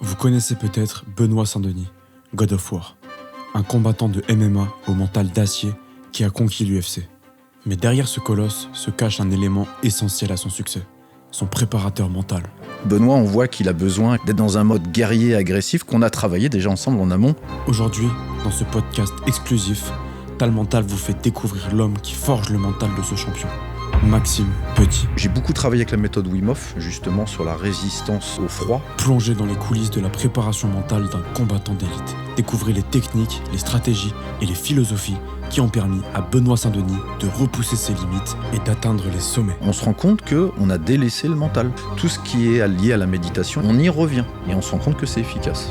Vous connaissez peut-être Benoît Saint-Denis, God of War, un combattant de MMA au mental d'acier qui a conquis l'UFC. Mais derrière ce colosse se cache un élément essentiel à son succès, son préparateur mental. Benoît, on voit qu'il a besoin d'être dans un mode guerrier agressif qu'on a travaillé déjà ensemble en amont. Aujourd'hui, dans ce podcast exclusif, Tal Mental vous fait découvrir l'homme qui forge le mental de ce champion, Maxime Petit. J'ai beaucoup travaillé avec la méthode Wim Hof, justement sur la résistance au froid. Plongez dans les coulisses de la préparation mentale d'un combattant d'élite. Découvrez les techniques, les stratégies et les philosophies qui ont permis à Benoît Saint-Denis de repousser ses limites et d'atteindre les sommets. On se rend compte qu'on a délaissé le mental. Tout ce qui est lié à la méditation, on y revient et on se rend compte que c'est efficace.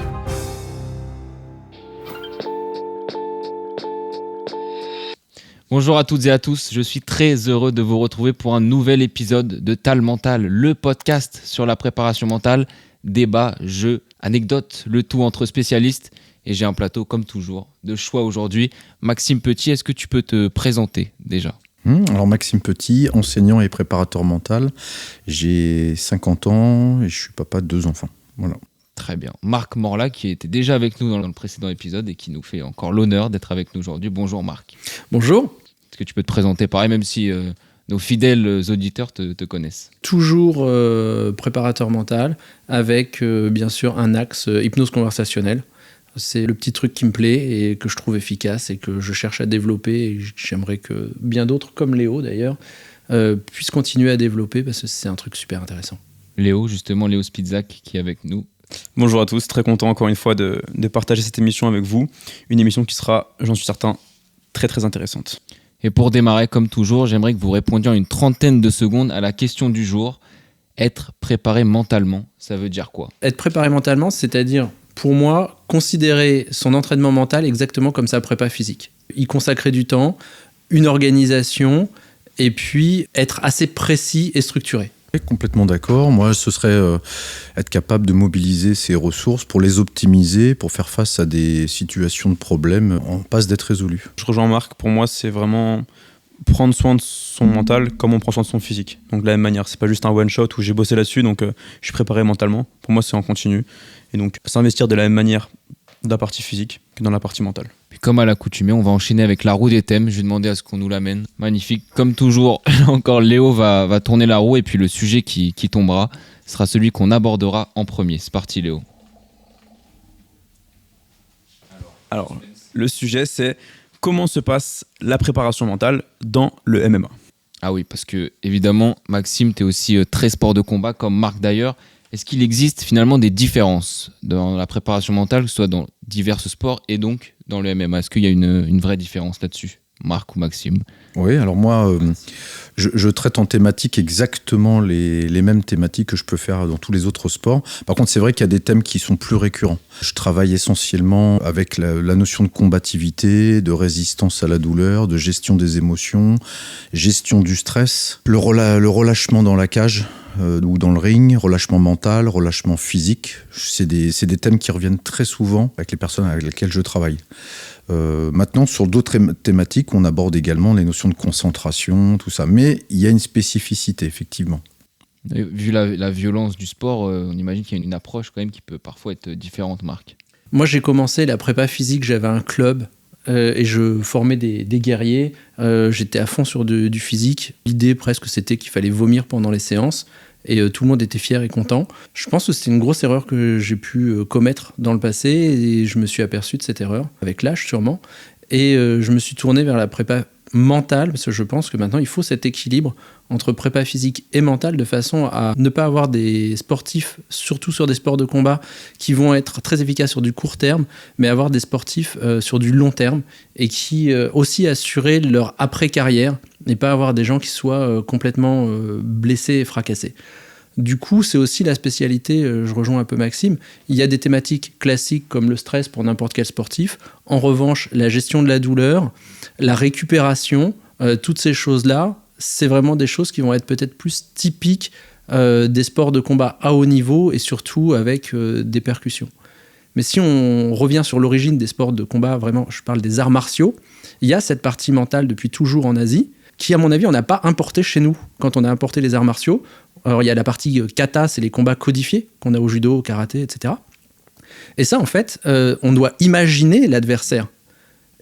Bonjour à toutes et à tous, je suis très heureux de vous retrouver pour un nouvel épisode de Tal Mental, le podcast sur la préparation mentale, débat, jeux, anecdotes, le tout entre spécialistes. Et j'ai un plateau, comme toujours, de choix aujourd'hui. Maxime Petit, est-ce que tu peux te présenter déjà ? Alors Maxime Petit, enseignant et préparateur mental. J'ai 50 ans et je suis papa de 2 enfants. Voilà. Très bien. Marc Morla, qui était déjà avec nous dans le précédent épisode et qui nous fait encore l'honneur d'être avec nous aujourd'hui. Bonjour Marc. Bonjour. Est-ce que tu peux te présenter pareil, même si nos fidèles auditeurs te connaissent ? Toujours préparateur mental avec bien sûr un axe hypnose conversationnelle. C'est le petit truc qui me plaît et que je trouve efficace et que je cherche à développer. Et j'aimerais que bien d'autres, comme Léo d'ailleurs, puissent continuer à développer parce que c'est un truc super intéressant. Léo Spizak qui est avec nous. Bonjour à tous, très content encore une fois de partager cette émission avec vous. Une émission qui sera, j'en suis certain, très très intéressante. Et pour démarrer, comme toujours, j'aimerais que vous répondiez en une trentaine de secondes à la question du jour. Être préparé mentalement, ça veut dire quoi ? Être préparé mentalement, c'est-à-dire, pour moi, considérer son entraînement mental exactement comme sa prépa physique. Y consacrer du temps, une organisation, et puis être assez précis et structuré. Complètement d'accord. Moi, ce serait être capable de mobiliser ses ressources pour les optimiser, pour faire face à des situations de problème en passe d'être résolu. Je rejoins Marc, pour moi c'est vraiment prendre soin de son mental comme on prend soin de son physique. Donc de la même manière, c'est pas juste un one shot où j'ai bossé là-dessus, donc je suis préparé mentalement. Pour moi c'est en continu. Et donc s'investir de la même manière dans la partie physique que dans la partie mentale. Puis comme à l'accoutumée, on va enchaîner avec la roue des thèmes. Je vais demander à ce qu'on nous l'amène. Magnifique. Comme toujours, encore Léo va tourner la roue et puis le sujet qui tombera sera celui qu'on abordera en premier. C'est parti Léo. Alors, le sujet c'est comment se passe la préparation mentale dans le MMA. Ah oui, parce que évidemment, Maxime, tu es aussi très sport de combat comme Marc d'ailleurs. Est-ce qu'il existe finalement des différences dans la préparation mentale, que ce soit dans divers sports et donc dans le MMA ? Est-ce qu'il y a une vraie différence là-dessus, Marc ou Maxime ? Oui, alors moi, je traite en thématique exactement les mêmes thématiques que je peux faire dans tous les autres sports. Par contre, c'est vrai qu'il y a des thèmes qui sont plus récurrents. Je travaille essentiellement avec la notion de combativité, de résistance à la douleur, de gestion des émotions, gestion du stress, le relâchement dans la cage ou dans le ring, relâchement mental, relâchement physique. C'est des thèmes qui reviennent très souvent avec les personnes avec lesquelles je travaille. Maintenant, sur d'autres thématiques, on aborde également les notions de concentration, tout ça. Mais il y a une spécificité, effectivement. Vu la violence du sport, on imagine qu'il y a une approche quand même qui peut parfois être différente, Marc. Moi, j'ai commencé la prépa physique, j'avais un club et je formais des guerriers. J'étais à fond sur du physique. L'idée presque, c'était qu'il fallait vomir pendant les séances. Et tout le monde était fier et content. Je pense que c'était une grosse erreur que j'ai pu commettre dans le passé et je me suis aperçu de cette erreur, avec l'âge sûrement. Et je me suis tourné vers la prépa mentale parce que je pense que maintenant il faut cet équilibre entre prépa physique et mentale de façon à ne pas avoir des sportifs, surtout sur des sports de combat, qui vont être très efficaces sur du court terme, mais avoir des sportifs sur du long terme et qui aussi assurer leur après-carrière et pas avoir des gens qui soient complètement blessés et fracassés. Du coup, c'est aussi la spécialité, je rejoins un peu Maxime, il y a des thématiques classiques comme le stress pour n'importe quel sportif. En revanche, la gestion de la douleur, la récupération, toutes ces choses-là, c'est vraiment des choses qui vont être peut-être plus typiques des sports de combat à haut niveau et surtout avec des percussions. Mais si on revient sur l'origine des sports de combat, vraiment, je parle des arts martiaux, il y a cette partie mentale depuis toujours en Asie, qui, à mon avis, on n'a pas importé chez nous. Quand on a importé les arts martiaux, alors il y a la partie kata, c'est les combats codifiés qu'on a au judo, au karaté, etc. Et ça, en fait, on doit imaginer l'adversaire.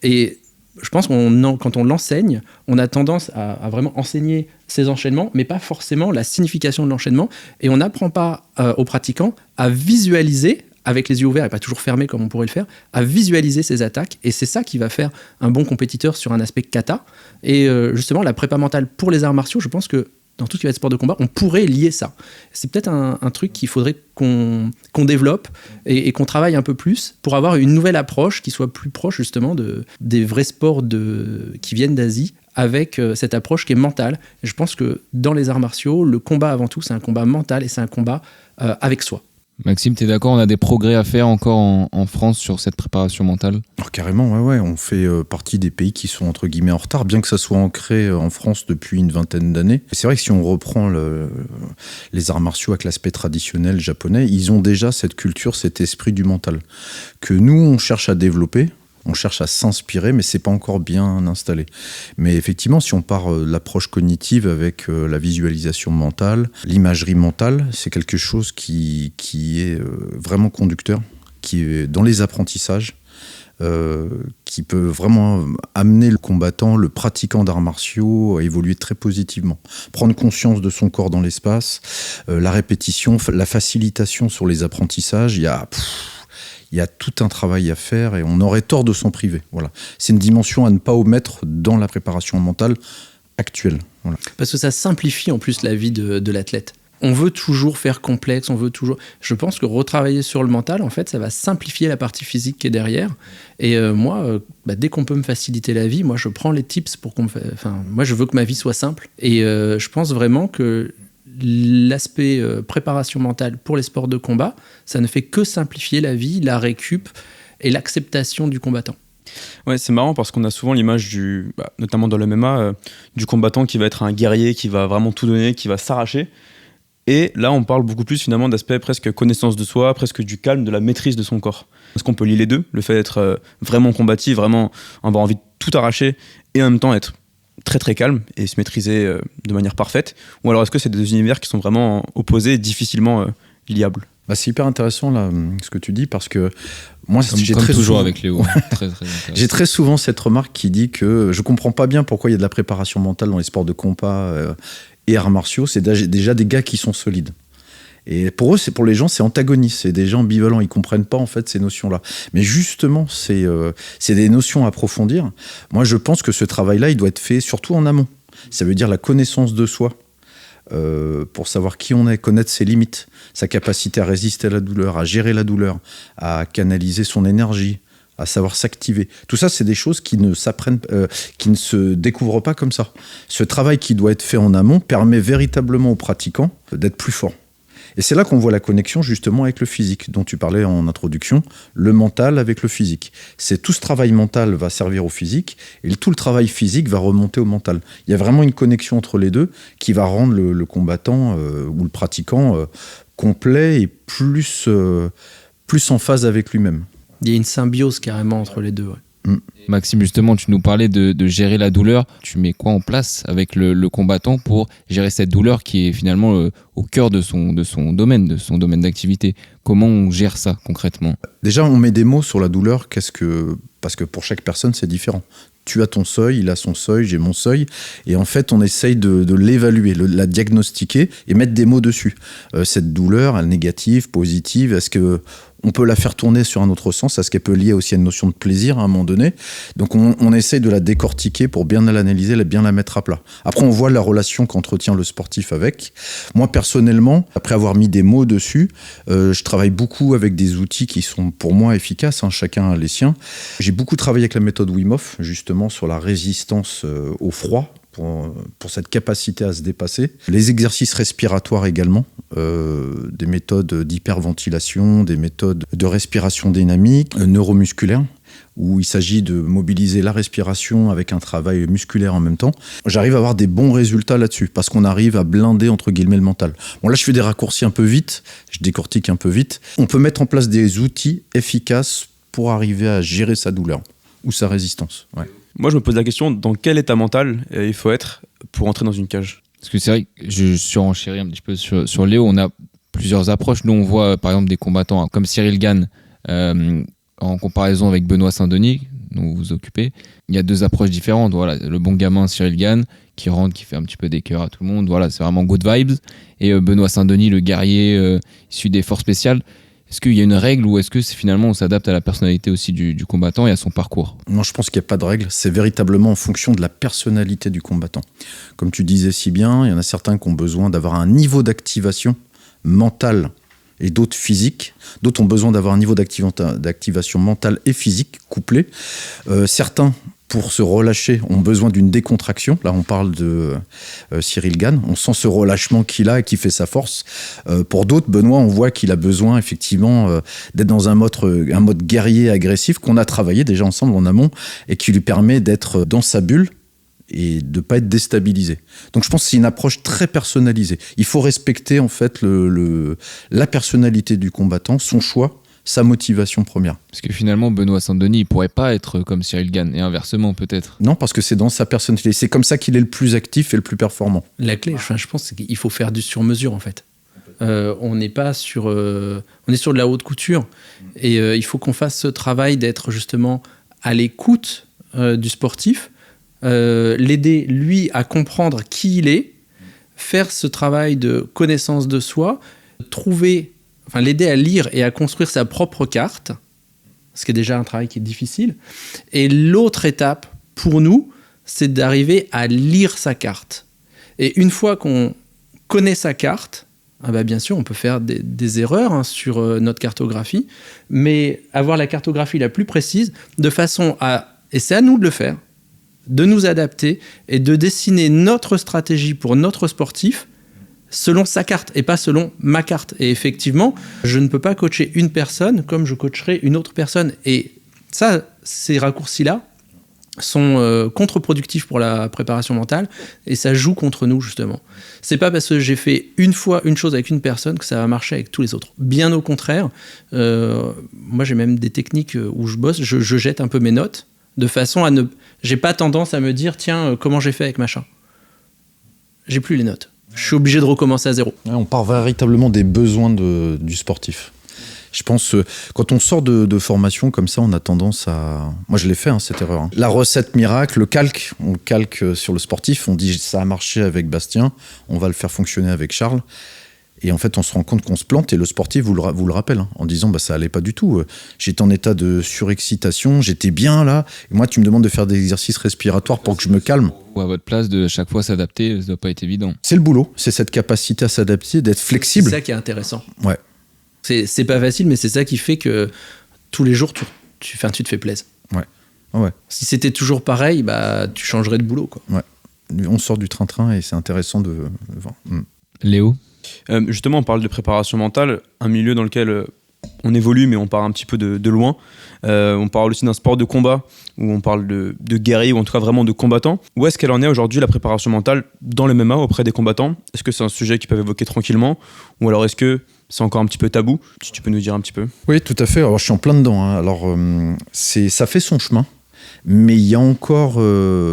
Et je pense quand on l'enseigne, on a tendance à vraiment enseigner ces enchaînements, mais pas forcément la signification de l'enchaînement. Et on n'apprend pas aux pratiquants à visualiser, avec les yeux ouverts et pas toujours fermés comme on pourrait le faire, à visualiser ses attaques. Et c'est ça qui va faire un bon compétiteur sur un aspect kata. Et justement, la prépa mentale pour les arts martiaux, je pense que dans tout ce qui va être sport de combat, on pourrait lier ça. C'est peut-être un truc qu'il faudrait qu'on développe et qu'on travaille un peu plus pour avoir une nouvelle approche qui soit plus proche justement des vrais sports qui viennent d'Asie, avec cette approche qui est mentale. Et je pense que dans les arts martiaux, le combat avant tout, c'est un combat mental et c'est un combat avec soi. Maxime, tu es d'accord, on a des progrès à faire encore en France sur cette préparation mentale? Alors, carrément, ouais, on fait partie des pays qui sont entre guillemets en retard, bien que ça soit ancré en France depuis une vingtaine d'années. C'est vrai que si on reprend les arts martiaux avec l'aspect traditionnel japonais, ils ont déjà cette culture, cet esprit du mental, que nous, on cherche à développer. On cherche à s'inspirer, mais c'est pas encore bien installé. Mais effectivement, si on part de l'approche cognitive avec la visualisation mentale, l'imagerie mentale, c'est quelque chose qui est vraiment conducteur, qui est dans les apprentissages, qui peut vraiment amener le combattant, le pratiquant d'arts martiaux à évoluer très positivement. Prendre conscience de son corps dans l'espace, la répétition, la facilitation sur les apprentissages, il y a tout un travail à faire et on aurait tort de s'en priver. Voilà. C'est une dimension à ne pas omettre dans la préparation mentale actuelle. Voilà. Parce que ça simplifie en plus la vie de l'athlète. On veut toujours faire complexe, Je pense que retravailler sur le mental, en fait, ça va simplifier la partie physique qui est derrière. Et moi, dès qu'on peut me faciliter la vie, moi, je prends les tips pour moi, je veux que ma vie soit simple. Et je pense vraiment que l'aspect préparation mentale pour les sports de combat, ça ne fait que simplifier la vie, la récup et l'acceptation du combattant. Ouais, c'est marrant parce qu'on a souvent l'image notamment dans le MMA, du combattant qui va être un guerrier, qui va vraiment tout donner, qui va s'arracher. Et là, on parle beaucoup plus finalement d'aspect presque connaissance de soi, presque du calme, de la maîtrise de son corps. Est-ce qu'on peut lier les deux? Le fait d'être vraiment combatif, vraiment avoir envie de tout arracher et en même temps être très très calme et se maîtriser de manière parfaite, ou alors est-ce que c'est des univers qui sont vraiment opposés et difficilement liables? C'est hyper intéressant là, ce que tu dis, parce que moi j'ai comme très toujours souvent, avec Léo. Très, très j'ai très souvent cette remarque qui dit que je comprends pas bien pourquoi il y a de la préparation mentale dans les sports de combat et arts martiaux. C'est déjà des gars qui sont solides. Et pour eux, pour les gens, c'est antagoniste, c'est des gens ambivalents, ils comprennent pas en fait ces notions-là. Mais justement, c'est des notions à approfondir. Moi, je pense que ce travail-là, il doit être fait surtout en amont. Ça veut dire la connaissance de soi, pour savoir qui on est, connaître ses limites, sa capacité à résister à la douleur, à gérer la douleur, à canaliser son énergie, à savoir s'activer. Tout ça, c'est des choses qui ne s'apprennent, qui ne se découvrent pas comme ça. Ce travail qui doit être fait en amont permet véritablement aux pratiquants d'être plus forts. Et c'est là qu'on voit la connexion justement avec le physique, dont tu parlais en introduction, le mental avec le physique. C'est tout ce travail mental va servir au physique, et tout le travail physique va remonter au mental. Il y a vraiment une connexion entre les deux qui va rendre le combattant ou le pratiquant complet et plus en phase avec lui-même. Il y a une symbiose carrément entre les deux. Ouais. Maxime, justement, tu nous parlais de gérer la douleur. Tu mets quoi en place avec le combattant pour gérer cette douleur qui est finalement au cœur de son domaine d'activité? Comment on gère ça concrètement? Déjà, on met des mots sur la douleur. Parce que pour chaque personne, c'est différent. Tu as ton seuil, il a son seuil, j'ai mon seuil. Et en fait, on essaye de l'évaluer, la diagnostiquer et mettre des mots dessus. Cette douleur, elle est négative, positive, est-ce qu'on peut la faire tourner sur un autre sens? Est-ce qu'elle peut lier aussi à une notion de plaisir à un moment donné? Donc on essaye de la décortiquer pour bien l'analyser, bien la mettre à plat. Après, on voit la relation qu'entretient le sportif avec. Moi, personnellement, après avoir mis des mots dessus, je travaille beaucoup avec des outils qui sont pour moi efficaces, chacun a les siens. J'ai beaucoup travaillé avec la méthode Wim Hof, justement sur la résistance au froid, pour cette capacité à se dépasser. Les exercices respiratoires également, des méthodes d'hyperventilation, des méthodes de respiration dynamique, neuromusculaire, où il s'agit de mobiliser la respiration avec un travail musculaire en même temps. J'arrive à avoir des bons résultats là-dessus, parce qu'on arrive à blinder, entre guillemets, le mental. Bon, là, je fais des raccourcis un peu vite, je décortique un peu vite. On peut mettre en place des outils efficaces pour arriver à gérer sa douleur ou sa résistance. Ouais. Moi, je me pose la question, dans quel état mental il faut être pour entrer dans une cage? Parce que c'est vrai que je surenchéris un petit peu sur Léo. On a plusieurs approches. Nous, on voit par exemple des combattants comme Cyril Gane En comparaison avec Benoît Saint-Denis, dont vous vous occupez, il y a 2 approches différentes. Voilà, le bon gamin Cyril Gann, qui rentre, qui fait un petit peu des cœurs à tout le monde. Voilà, c'est vraiment good vibes. Et Benoît Saint-Denis, le guerrier issu des forces spéciales. Est-ce qu'il y a une règle ou est-ce que finalement on s'adapte à la personnalité aussi du combattant et à son parcours ? Non, je pense qu'il n'y a pas de règle. C'est véritablement en fonction de la personnalité du combattant. Comme tu disais si bien, il y en a certains qui ont besoin d'avoir un niveau d'activation mentale et d'autres physiques. D'autres ont besoin d'avoir un niveau d'activation mentale et physique couplé. Certains, pour se relâcher, ont besoin d'une décontraction. Là, on parle de Cyril Gann. On sent ce relâchement qu'il a et qui fait sa force. Pour d'autres, Benoît, on voit qu'il a besoin effectivement d'être dans un mode guerrier agressif qu'on a travaillé déjà ensemble en amont et qui lui permet d'être dans sa bulle et de ne pas être déstabilisé. Donc je pense que c'est une approche très personnalisée. Il faut respecter en fait la personnalité du combattant, son choix, sa motivation première. Parce que finalement, Benoît Saint-Denis, il pourrait pas être comme Cyril Gann, et inversement peut-être. Non, parce que c'est dans sa personnalité. C'est comme ça qu'il est le plus actif et le plus performant. La clé, je pense, c'est qu'il faut faire du sur-mesure, en fait. On n'est pas sur... on est sur de la haute couture. Et il faut qu'on fasse ce travail d'être justement à l'écoute du sportif, l'aider, lui, à comprendre qui il est, faire ce travail de connaissance de soi, l'aider à lire et à construire sa propre carte, ce qui est déjà un travail qui est difficile. Et l'autre étape, pour nous, c'est d'arriver à lire sa carte. Et une fois qu'on connaît sa carte, bien sûr, on peut faire des erreurs sur notre cartographie, mais avoir la cartographie la plus précise, de façon à, et c'est à nous de le faire, de nous adapter et de dessiner notre stratégie pour notre sportif selon sa carte et pas selon ma carte. Et effectivement, je ne peux pas coacher une personne comme je coacherai une autre personne. Et ça, ces raccourcis-là sont contre-productifs pour la préparation mentale et ça joue contre nous, justement. C'est pas parce que j'ai fait une fois une chose avec une personne que ça va marcher avec tous les autres. Bien au contraire, moi j'ai même des techniques où je bosse, je jette un peu mes notes de façon à ne... J'ai pas tendance à me dire, tiens, comment j'ai fait avec machin. J'ai plus les notes. Je suis obligé de recommencer à zéro. On part véritablement des besoins du sportif. Je pense, quand on sort de formation comme ça, on a tendance à... Moi, je l'ai fait, cette erreur. La recette miracle, le calque, on calque sur le sportif. On dit, ça a marché avec Bastien, on va le faire fonctionner avec Charles. Et en fait, on se rend compte qu'on se plante et le sportif vous le rappelle en disant ça allait pas du tout. J'étais en état de surexcitation, j'étais bien là. Et moi, tu me demandes de faire des exercices respiratoires pour que je me calme. Ou à votre place, de chaque fois s'adapter, ça doit pas être évident. C'est le boulot, c'est cette capacité à s'adapter, d'être flexible. C'est ça qui est intéressant. Ouais. C'est pas facile, mais c'est ça qui fait que tous les jours, tu te fais plaisir. Ouais. Si c'était toujours pareil, tu changerais de boulot, quoi. Ouais. On sort du train-train et c'est intéressant de voir. Léo ? Justement, on parle de préparation mentale, un milieu dans lequel on évolue, mais on part un petit peu de loin. On parle aussi d'un sport de combat, où on parle de guerrier, ou en tout cas vraiment de combattants. Où est-ce qu'elle en est aujourd'hui, la préparation mentale, dans le MMA, auprès des combattants ? Est-ce que c'est un sujet qu'ils peuvent évoquer tranquillement ? Ou alors est-ce que c'est encore un petit peu tabou ? Si tu peux nous dire un petit peu. Oui, tout à fait. Alors, je suis en plein dedans. Alors, ça fait son chemin, mais il y a encore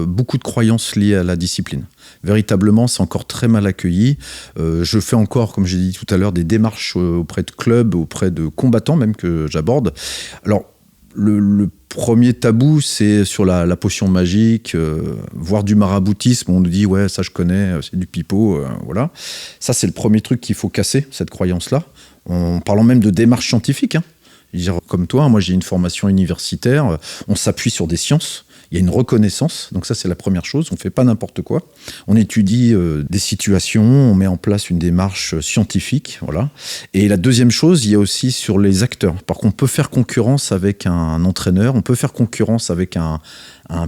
beaucoup de croyances liées à la discipline. Véritablement, c'est encore très mal accueilli. Je fais encore, comme j'ai dit tout à l'heure, des démarches auprès de clubs, auprès de combattants même que j'aborde. Alors, le premier tabou, c'est sur la potion magique, voire du maraboutisme. On nous dit, ouais, ça je connais, c'est du pipeau, voilà. Ça, c'est le premier truc qu'il faut casser, cette croyance-là. En parlant même de démarche scientifique, comme toi, moi j'ai une formation universitaire, on s'appuie sur des sciences. Il y a une reconnaissance, donc ça c'est la première chose, on ne fait pas n'importe quoi. On étudie des situations, on met en place une démarche scientifique, voilà. Et la deuxième chose, il y a aussi sur les acteurs. Par contre, on peut faire concurrence avec un entraîneur, on peut faire concurrence avec un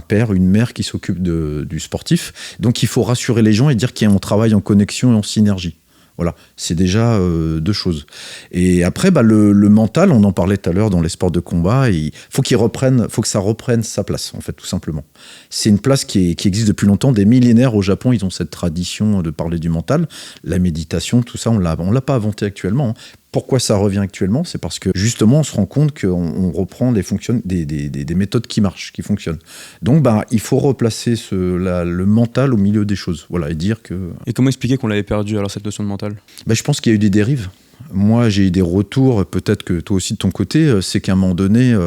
père, une mère qui s'occupe du sportif. Donc il faut rassurer les gens et dire qu'on travaille en connexion et en synergie. Voilà, c'est déjà deux choses. Et après, le mental, on en parlait tout à l'heure dans les sports de combat, il faut que ça reprenne sa place, en fait, tout simplement. C'est une place qui existe depuis longtemps. Des millénaires au Japon, ils ont cette tradition de parler du mental. La méditation, tout ça, on l'a pas inventé actuellement. Pourquoi ça revient actuellement ? C'est parce que justement, on se rend compte qu'on reprend des méthodes qui marchent, qui fonctionnent. Donc, il faut replacer le mental au milieu des choses. Voilà, et dire que... Et comment expliquer qu'on l'avait perdu, alors, cette notion de mental ? Je pense qu'il y a eu des dérives. Moi, j'ai eu des retours, peut-être que toi aussi de ton côté, c'est qu'à un moment donné,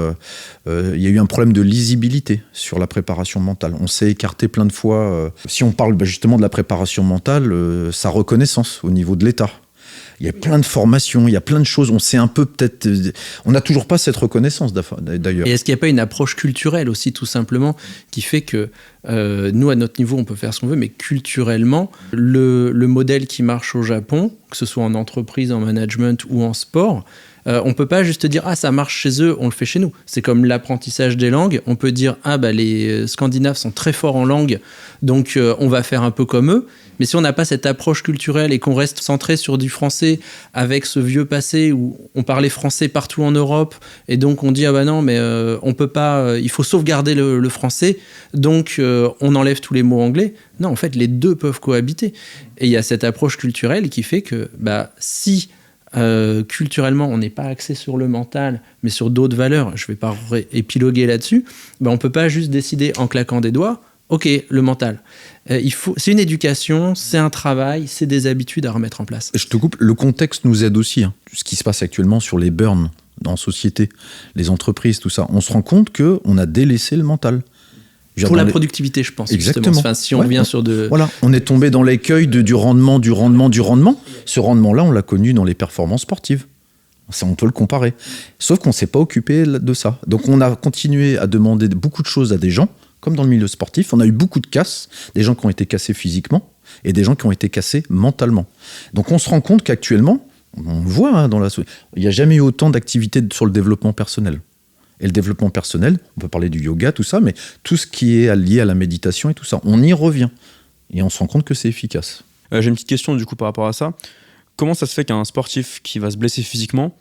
il y a eu un problème de lisibilité sur la préparation mentale. On s'est écarté plein de fois. Si on parle justement de la préparation mentale, sa reconnaissance au niveau de l'État. Il y a plein de formations, il y a plein de choses. On sait un peu peut-être... On n'a toujours pas cette reconnaissance d'ailleurs. Et est-ce qu'il n'y a pas une approche culturelle aussi, tout simplement, qui fait que nous, à notre niveau, on peut faire ce qu'on veut, mais culturellement, le modèle qui marche au Japon, que ce soit en entreprise, en management ou en sport, on ne peut pas juste dire « Ah, ça marche chez eux, on le fait chez nous ». C'est comme l'apprentissage des langues. On peut dire « Ah, bah, les Scandinaves sont très forts en langue, donc on va faire un peu comme eux ». Mais si on n'a pas cette approche culturelle et qu'on reste centré sur du français avec ce vieux passé où on parlait français partout en Europe et donc on dit ah bah non mais on peut pas, il faut sauvegarder le français donc on enlève tous les mots anglais. Non, en fait les deux peuvent cohabiter et il y a cette approche culturelle qui fait que bah si culturellement on n'est pas axé sur le mental mais sur d'autres valeurs, je vais pas épiloguer là-dessus, bah on peut pas juste décider en claquant des doigts. Ok, le mental. C'est une éducation, c'est un travail, c'est des habitudes à remettre en place. Je te coupe, le contexte nous aide aussi. Ce qui se passe actuellement sur les burns dans la société, les entreprises, tout ça. On se rend compte qu'on a délaissé le mental. Pour la productivité, je pense. Exactement. Enfin, si on revient sur de... Voilà, on est tombé dans l'écueil du rendement. Ce rendement-là, on l'a connu dans les performances sportives. On peut le comparer. Sauf qu'on ne s'est pas occupé de ça. Donc on a continué à demander beaucoup de choses à des gens, comme dans le milieu sportif, on a eu beaucoup de casses, des gens qui ont été cassés physiquement et des gens qui ont été cassés mentalement. Donc on se rend compte qu'actuellement, on le voit, il n'y a jamais eu autant d'activités sur le développement personnel. Et le développement personnel, on peut parler du yoga, tout ça, mais tout ce qui est lié à la méditation et tout ça, on y revient. Et on se rend compte que c'est efficace. J'ai une petite question du coup par rapport à ça. Comment ça se fait qu'un sportif qui va se blesser physiquement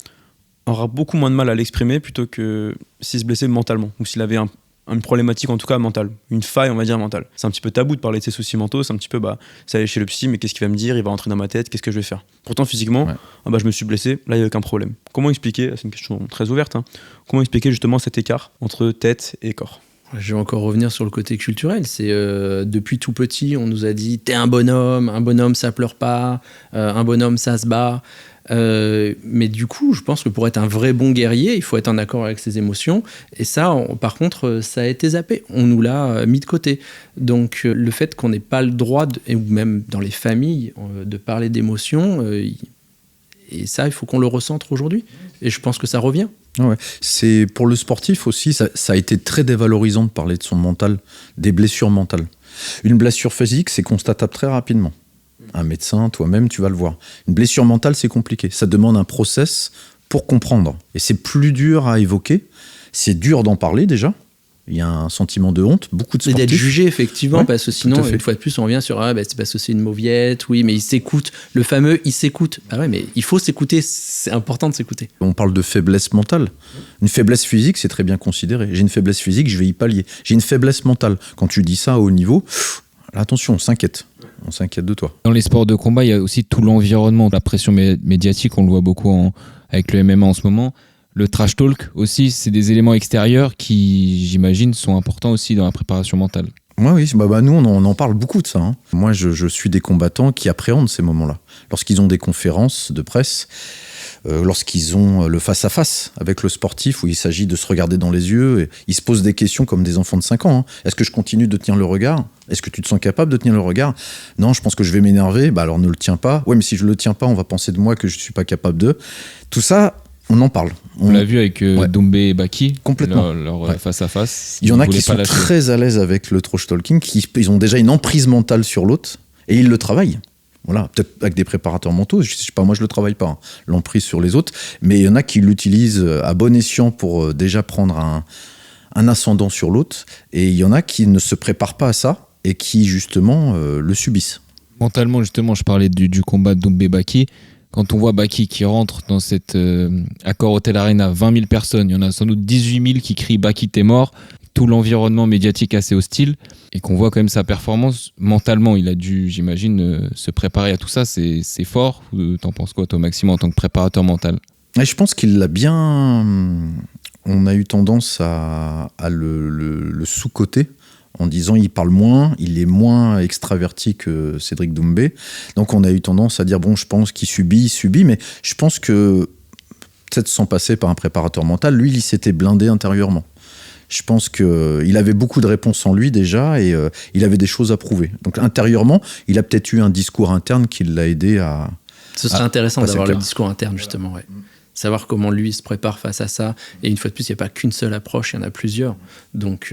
aura beaucoup moins de mal à l'exprimer plutôt que s'il se blessait mentalement ou s'il avait une problématique en tout cas mentale, une faille on va dire mentale. C'est un petit peu tabou de parler de ses soucis mentaux, c'est un petit peu ça aller chez le psy mais qu'est-ce qu'il va me dire, il va rentrer dans ma tête, qu'est-ce que je vais faire. Pourtant physiquement, je me suis blessé, là il n'y a aucun problème. Comment expliquer, c'est une question très ouverte, comment expliquer justement cet écart entre tête et corps? Je vais encore revenir sur le côté culturel. C'est depuis tout petit, on nous a dit t'es un bonhomme ça pleure pas, un bonhomme ça se bat. Mais du coup, je pense que pour être un vrai bon guerrier, il faut être en accord avec ses émotions. Et ça, par contre, ça a été zappé. On nous l'a mis de côté. Donc, le fait qu'on n'ait pas le droit, ou même dans les familles, de parler d'émotions, et ça, il faut qu'on le recentre aujourd'hui. Et je pense que ça revient. Ouais. C'est, pour le sportif aussi, ça a été très dévalorisant de parler de son mental, des blessures mentales. Une blessure physique, c'est constatable très rapidement. Un médecin, toi-même, tu vas le voir. Une blessure mentale, c'est compliqué. Ça demande un process pour comprendre. Et c'est plus dur à évoquer. C'est dur d'en parler déjà. Il y a un sentiment de honte. Beaucoup de sportifs... Et d'être jugé, effectivement, parce que sinon, une fois de plus, on revient sur c'est parce que c'est une mauviette, oui, mais il s'écoute. Le fameux « il s'écoute ». Ah ouais, mais il faut s'écouter, c'est important de s'écouter. On parle de faiblesse mentale. Une faiblesse physique, c'est très bien considéré. J'ai une faiblesse physique, je vais y pallier. J'ai une faiblesse mentale. Quand tu dis ça à haut niveau, attention, on s'inquiète. On s'inquiète de toi. Dans les sports de combat, il y a aussi tout l'environnement, la pression médiatique, on le voit beaucoup avec le MMA en ce moment. Le trash talk aussi, c'est des éléments extérieurs qui, j'imagine, sont importants aussi dans la préparation mentale. Oui, nous on en parle beaucoup de ça. Moi, je suis des combattants qui appréhendent ces moments-là. Lorsqu'ils ont des conférences de presse, lorsqu'ils ont le face-à-face avec le sportif, où il s'agit de se regarder dans les yeux, et ils se posent des questions comme des enfants de 5 ans. Est-ce que je continue de tenir le regard ? Est-ce que tu te sens capable de tenir le regard ? Non, je pense que je vais m'énerver. Alors ne le tiens pas. Ouais, mais si je le tiens pas, on va penser de moi que je suis pas capable de. Tout ça, on en parle. On l'a vu avec Doumbé et Baki, complètement. Leur face-à-face. Il y en a qui sont très à l'aise avec le trash talking, ils ont déjà une emprise mentale sur l'autre, et ils le travaillent. Voilà, peut-être avec des préparateurs mentaux, je sais pas, moi je le travaille pas, l'emprise sur les autres, mais il y en a qui l'utilisent à bon escient pour déjà prendre un ascendant sur l'autre, et il y en a qui ne se préparent pas à ça, et qui justement le subissent. Mentalement, justement, je parlais du combat de Doumbé-Baki. Quand on voit Baki qui rentre dans cet Accor Hotel Arena, 20 000 personnes, il y en a sans doute 18 000 qui crient « Baki, t'es mort », tout l'environnement médiatique assez hostile, et qu'on voit quand même sa performance, mentalement, il a dû, j'imagine, se préparer à tout ça, c'est fort. T'en penses quoi, toi, Maxime, en tant que préparateur mental ? Je pense qu'il l'a bien... On a eu tendance à le sous-coter en disant il parle moins, il est moins extraverti que Cédric Doumbé. Donc on a eu tendance à dire bon, je pense qu'il subit, mais je pense que peut-être sans passer par un préparateur mental, lui il s'était blindé intérieurement. Je pense qu'il avait beaucoup de réponses en lui déjà et il avait des choses à prouver. Donc intérieurement, il a peut-être eu un discours interne qui l'a aidé à... Ce serait intéressant d'avoir le discours interne, justement, ouais. Savoir comment lui se prépare face à ça. Et une fois de plus, il n'y a pas qu'une seule approche, il y en a plusieurs. Donc,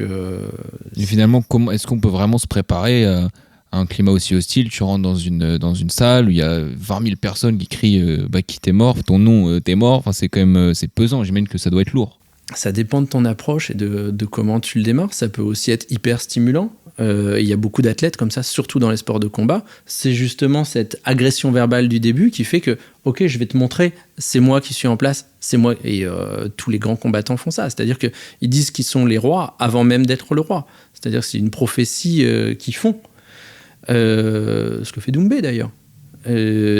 et finalement, comment est-ce qu'on peut vraiment se préparer à un climat aussi hostile? Tu rentres dans une salle où il y a 20 000 personnes qui crient qui t'es mort, ton nom, t'es mort. Enfin, c'est quand même c'est pesant. J'imagine que ça doit être lourd. Ça dépend de ton approche et de comment tu le démarres. Ça peut aussi être hyper stimulant. Il y a beaucoup d'athlètes comme ça, surtout dans les sports de combat. C'est justement cette agression verbale du début qui fait que, ok, je vais te montrer, c'est moi qui suis en place, c'est moi. Et tous les grands combattants font ça. C'est-à-dire qu'ils disent qu'ils sont les rois avant même d'être le roi. C'est-à-dire que c'est une prophétie qu'ils font. Ce que fait Doumbé d'ailleurs.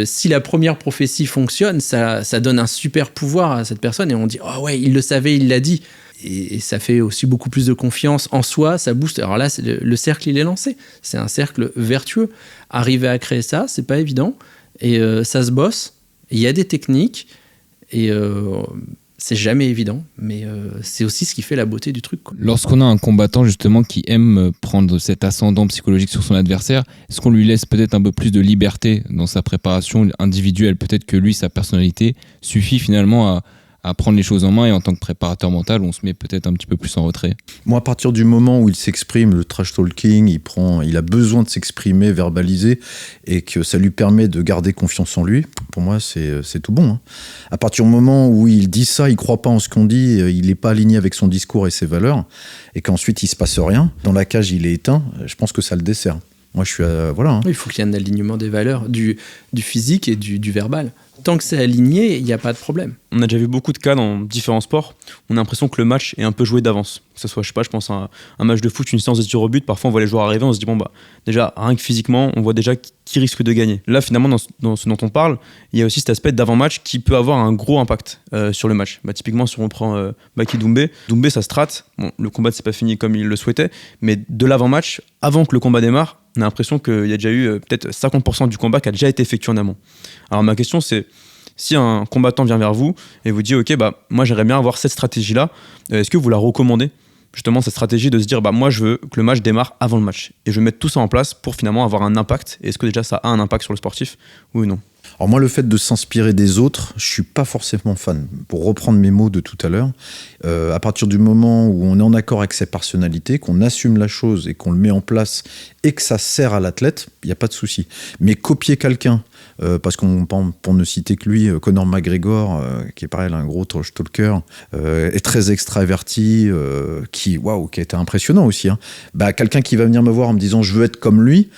Si la première prophétie fonctionne, ça donne un super pouvoir à cette personne et on dit oh ouais, il le savait, il l'a dit, et ça fait aussi beaucoup plus de confiance en soi, ça booste. Alors là, le cercle il est lancé, c'est un cercle vertueux. Arriver à créer ça, c'est pas évident et ça se bosse. Il y a des techniques et c'est jamais évident, mais c'est aussi ce qui fait la beauté du truc, quoi. Lorsqu'on a un combattant justement qui aime prendre cet ascendant psychologique sur son adversaire, est-ce qu'on lui laisse peut-être un peu plus de liberté dans sa préparation individuelle? Peut-être que lui, sa personnalité suffit finalement à prendre les choses en main, et en tant que préparateur mental, on se met peut-être un petit peu plus en retrait. Moi, à partir du moment où il s'exprime, le trash talking, il a besoin de s'exprimer, verbaliser, et que ça lui permet de garder confiance en lui, pour moi, c'est tout bon. Hein. À partir du moment où il dit ça, il croit pas en ce qu'on dit, il n'est pas aligné avec son discours et ses valeurs, et qu'ensuite il se passe rien, dans la cage il est éteint, je pense que ça le dessert. Moi, je suis voilà. Hein. Il faut qu'il y ait un alignement des valeurs, du physique et du verbal. Tant que c'est aligné, il n'y a pas de problème. On a déjà vu beaucoup de cas dans différents sports. On a l'impression que le match est un peu joué d'avance. Que ce soit, je pense à un match de foot, une séance de tir au but. Parfois, on voit les joueurs arriver, on se dit déjà, rien que physiquement, on voit déjà qui risque de gagner. Là, finalement, dans ce dont on parle, il y a aussi cet aspect d'avant-match qui peut avoir un gros impact sur le match. Typiquement, si on prend Baki Doumbé, ça se trate. Bon, le combat ne s'est pas fini comme il le souhaitait, mais de l'avant-match, avant que le combat démarre, on a l'impression qu'il y a déjà eu peut-être 50% du combat qui a déjà été effectué en amont. Alors ma question c'est, si un combattant vient vers vous et vous dit ok, moi j'aimerais bien avoir cette stratégie-là, est-ce que vous la recommandez? Justement cette stratégie de se dire moi je veux que le match démarre avant le match et je vais mettre tout ça en place pour finalement avoir un impact. Et est-ce que déjà ça a un impact sur le sportif, oui ou non? Alors moi, le fait de s'inspirer des autres, je suis pas forcément fan. Pour reprendre mes mots de tout à l'heure, à partir du moment où on est en accord avec ses personnalités, qu'on assume la chose et qu'on le met en place et que ça sert à l'athlète, il n'y a pas de souci. Mais copier quelqu'un, parce qu'on, pour ne citer que lui, Conor McGregor, qui est pareil, un gros trash talker, est très extraverti, qui a été impressionnant aussi. Hein. Quelqu'un qui va venir me voir en me disant je veux être comme lui,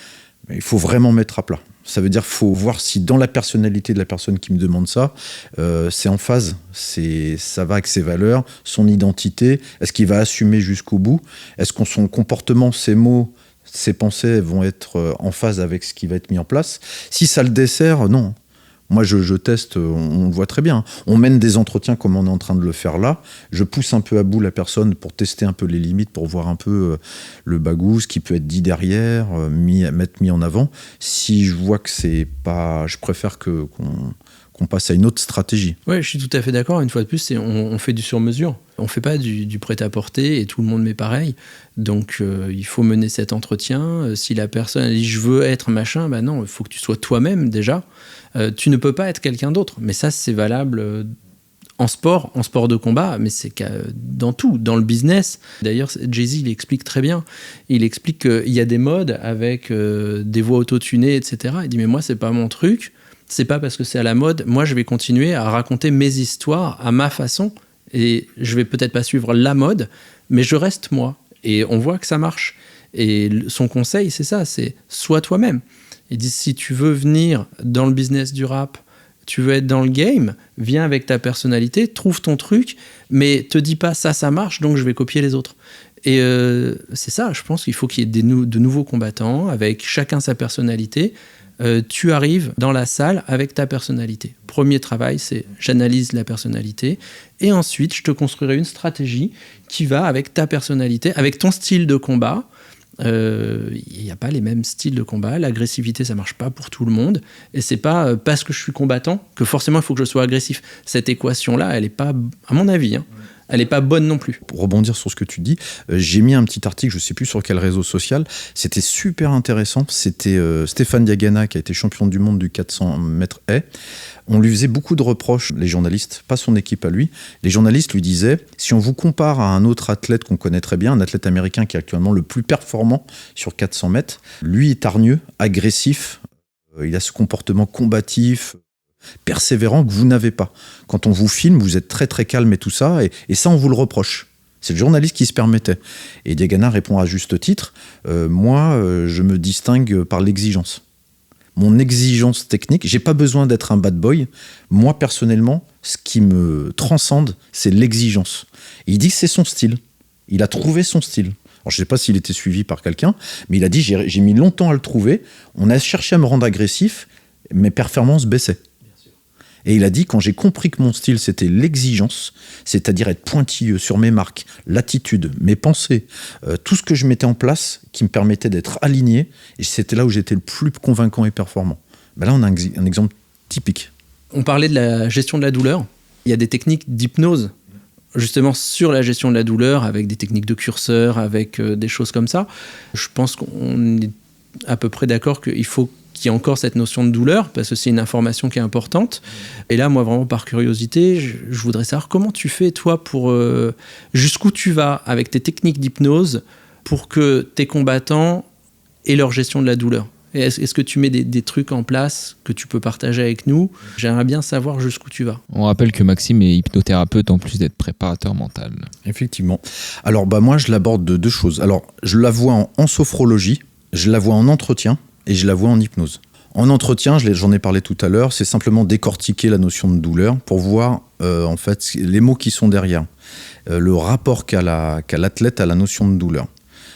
il faut vraiment mettre à plat. Ça veut dire qu'il faut voir si dans la personnalité de la personne qui me demande ça, c'est en phase, ça va avec ses valeurs, son identité, est-ce qu'il va assumer jusqu'au bout, est-ce que son comportement, ses mots, ses pensées vont être en phase avec ce qui va être mis en place. Si ça le dessert, non. Moi, je teste, on le voit très bien. On mène des entretiens comme on est en train de le faire là. Je pousse un peu à bout la personne pour tester un peu les limites, pour voir un peu le bagou, ce qui peut être dit derrière, mis en avant. Si je vois que c'est pas... Je préfère qu'on passe à une autre stratégie. Oui, je suis tout à fait d'accord. Une fois de plus, on fait du sur-mesure. On ne fait pas du prêt-à-porter et tout le monde met pareil. Donc, il faut mener cet entretien. Si la personne dit « je veux être machin », non, il faut que tu sois toi-même déjà. Tu ne peux pas être quelqu'un d'autre. Mais ça, c'est valable en sport de combat, mais c'est dans tout, dans le business. D'ailleurs, Jay-Z, il explique très bien. Il explique qu'il y a des modes avec des voix auto-tunées, etc. Il dit « mais moi, c'est pas mon truc. C'est pas parce que c'est à la mode. Moi, je vais continuer à raconter mes histoires à ma façon. Et je vais peut-être pas suivre la mode, mais je reste moi. » Et on voit que ça marche. Et son conseil, c'est ça, c'est « sois toi-même ». Il dit, si tu veux venir dans le business du rap, tu veux être dans le game, viens avec ta personnalité, trouve ton truc, mais te dis pas ça marche, donc je vais copier les autres. Et c'est ça, je pense qu'il faut qu'il y ait de nouveaux combattants, avec chacun sa personnalité. Tu arrives dans la salle avec ta personnalité. Premier travail, c'est j'analyse la personnalité, et ensuite je te construirai une stratégie qui va avec ta personnalité, avec ton style de combat, Il n'y a pas les mêmes styles de combat. L'agressivité, ça marche pas pour tout le monde. Et c'est pas parce que je suis combattant que forcément il faut que je sois agressif. Cette équation-là, elle est pas, à mon avis, elle n'est pas bonne non plus. Pour rebondir sur ce que tu dis, j'ai mis un petit article, je ne sais plus sur quel réseau social, c'était super intéressant. C'était Stéphane Diagana qui a été champion du monde du 400 mètres haies. On lui faisait beaucoup de reproches, les journalistes, pas son équipe à lui. Les journalistes lui disaient, si on vous compare à un autre athlète qu'on connaît très bien, un athlète américain qui est actuellement le plus performant sur 400 mètres, lui est hargneux, agressif, il a ce comportement combatif, persévérant que vous n'avez pas. Quand on vous filme, vous êtes très très calme et tout ça, et ça on vous le reproche. C'est le journaliste qui se permettait. Et Diagana répond à juste titre, moi je me distingue par l'exigence. Mon exigence technique, j'ai pas besoin d'être un bad boy. Moi personnellement, ce qui me transcende, c'est l'exigence. Et il dit que c'est son style. Il a trouvé son style. Alors, je ne sais pas s'il était suivi par quelqu'un, mais il a dit j'ai mis longtemps à le trouver. On a cherché à me rendre agressif, mes performances baissaient. Et il a dit, quand j'ai compris que mon style, c'était l'exigence, c'est-à-dire être pointilleux sur mes marques, l'attitude, mes pensées, tout ce que je mettais en place qui me permettait d'être aligné, et c'était là où j'étais le plus convaincant et performant. Ben là, on a un exemple typique. On parlait de la gestion de la douleur. Il y a des techniques d'hypnose, justement sur la gestion de la douleur, avec des techniques de curseur, avec des choses comme ça. Je pense qu'on est à peu près d'accord qu'il faut qu'il y ait encore cette notion de douleur, parce que c'est une information qui est importante. Et là, moi, vraiment, par curiosité, je voudrais savoir comment tu fais, toi, pour jusqu'où tu vas avec tes techniques d'hypnose pour que tes combattants aient leur gestion de la douleur. Et est-ce que tu mets des trucs en place que tu peux partager avec nous ? J'aimerais bien savoir jusqu'où tu vas. On rappelle que Maxime est hypnothérapeute en plus d'être préparateur mental. Effectivement. Alors, moi, je l'aborde de deux choses. Alors, je la vois en sophrologie, je la vois en entretien, et je la vois en hypnose. En entretien, j'en ai parlé tout à l'heure, c'est simplement décortiquer la notion de douleur pour voir en fait les mots qui sont derrière, le rapport qu'a l'athlète à la notion de douleur,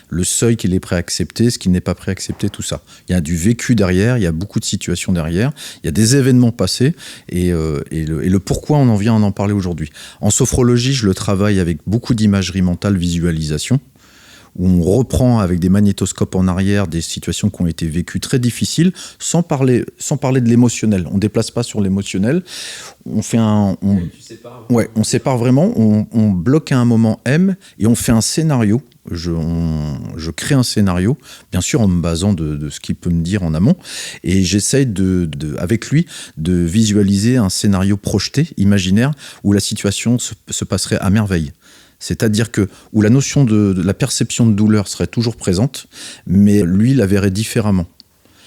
le seuil qu'il est prêt à accepter, ce qu'il n'est pas prêt à accepter, tout ça. Il y a du vécu derrière, il y a beaucoup de situations derrière, il y a des événements passés et le pourquoi on en vient à en parler aujourd'hui. En sophrologie, je le travaille avec beaucoup d'imagerie mentale, visualisation, où on reprend avec des magnétoscopes en arrière des situations qui ont été vécues très difficiles, sans parler de l'émotionnel. On ne déplace pas sur l'émotionnel. On fait on sépare vraiment, on bloque à un moment M et on fait un scénario. Je crée un scénario, bien sûr en me basant de ce qu'il peut me dire en amont, et j'essaye avec lui de visualiser un scénario projeté, imaginaire, où la situation se passerait à merveille. C'est-à-dire où la notion de la perception de douleur serait toujours présente, mais lui la verrait différemment.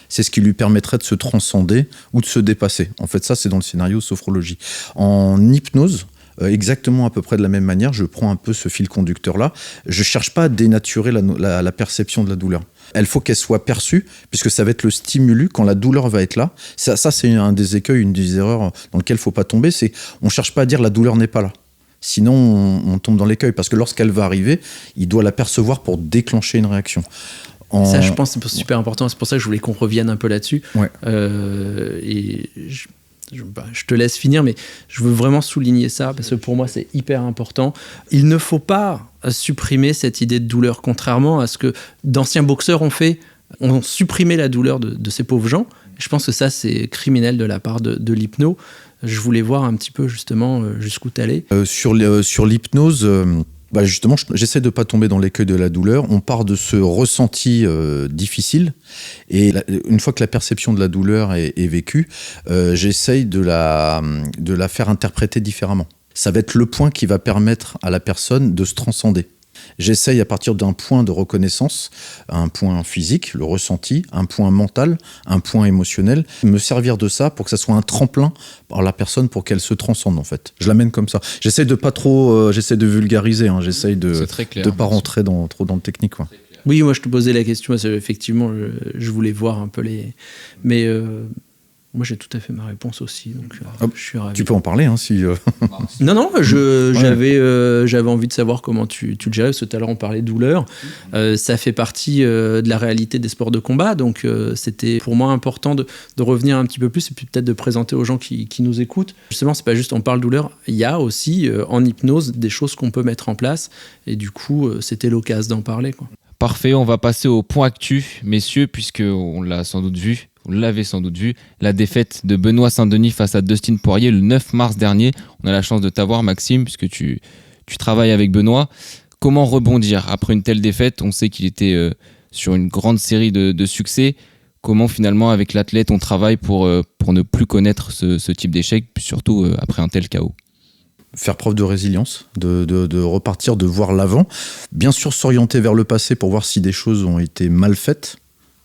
C'est ce qui lui permettrait de se transcender ou de se dépasser. En fait, ça, c'est dans le scénario sophrologie. En hypnose, exactement à peu près de la même manière, je prends un peu ce fil conducteur-là. Je ne cherche pas à dénaturer la perception de la douleur. Elle faut qu'elle soit perçue, puisque ça va être le stimulus quand la douleur va être là. Ça c'est un des écueils, une des erreurs dans lesquelles il ne faut pas tomber, c'est on ne cherche pas à dire la douleur n'est pas là. Sinon, on tombe dans l'écueil, parce que lorsqu'elle va arriver, il doit la percevoir pour déclencher une réaction. Ça, je pense, c'est super important. C'est pour ça que je voulais qu'on revienne un peu là-dessus. Ouais. Et je te laisse finir, mais je veux vraiment souligner ça, parce que pour moi, c'est hyper important. Il ne faut pas supprimer cette idée de douleur, contrairement à ce que d'anciens boxeurs ont fait. On supprimé la douleur de ces pauvres gens. Je pense que ça, c'est criminel de la part de l'hypno. Je voulais voir un petit peu justement jusqu'où t'allais. Sur l'hypnose, justement, j'essaie de ne pas tomber dans l'écueil de la douleur. On part de ce ressenti difficile, et une fois que la perception de la douleur est vécue, j'essaye de la faire interpréter différemment. Ça va être le point qui va permettre à la personne de se transcender. J'essaye à partir d'un point de reconnaissance, un point physique, le ressenti, un point mental, un point émotionnel, me servir de ça pour que ça soit un tremplin par la personne pour qu'elle se transcende en fait. Je l'amène comme ça. J'essaie de pas trop, j'essaie de vulgariser, j'essaie de pas rentrer trop dans le technique, quoi. Oui, moi je te posais la question parce que effectivement je voulais voir un peu mais moi j'ai tout à fait ma réponse aussi, donc je suis ravi. Tu peux en parler si. Non, j'avais envie de savoir comment tu le gérais, parce que tout à l'heure on parlait de douleur. Ça fait partie de la réalité des sports de combat, donc c'était pour moi important de revenir un petit peu plus et puis peut-être de présenter aux gens qui nous écoutent. Justement, c'est pas juste on parle douleur, il y a aussi en hypnose des choses qu'on peut mettre en place, et du coup c'était l'occasion d'en parler, quoi. Parfait, on va passer au point actu, messieurs, puisque on l'avait sans doute vu, la défaite de Benoît Saint-Denis face à Dustin Poirier le 9 mars dernier. On a la chance de t'avoir, Maxime, puisque tu travailles avec Benoît. Comment rebondir après une telle défaite? On sait qu'il était sur une grande série de succès. Comment finalement, avec l'athlète, on travaille pour ne plus connaître ce type d'échec, surtout après un tel chaos? Faire preuve de résilience, de repartir, de voir l'avant. Bien sûr, s'orienter vers le passé pour voir si des choses ont été mal faites,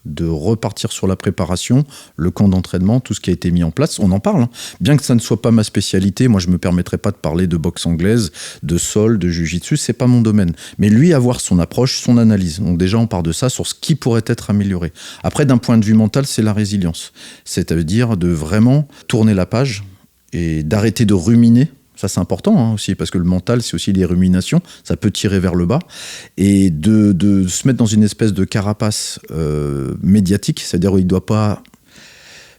de repartir sur la préparation, le camp d'entraînement, tout ce qui a été mis en place. On en parle, hein. Bien que ça ne soit pas ma spécialité, moi je ne me permettrai pas de parler de boxe anglaise, de sol, de jiu-jitsu, c'est pas mon domaine. Mais lui, avoir son approche, son analyse. Donc déjà, on part de ça sur ce qui pourrait être amélioré. Après, d'un point de vue mental, c'est la résilience. C'est-à-dire de vraiment tourner la page et d'arrêter de ruminer. Ça, c'est important hein, aussi, parce que le mental, c'est aussi les ruminations. Ça peut tirer vers le bas. Et de se mettre dans une espèce de carapace médiatique, c'est-à-dire où il ne doit pas...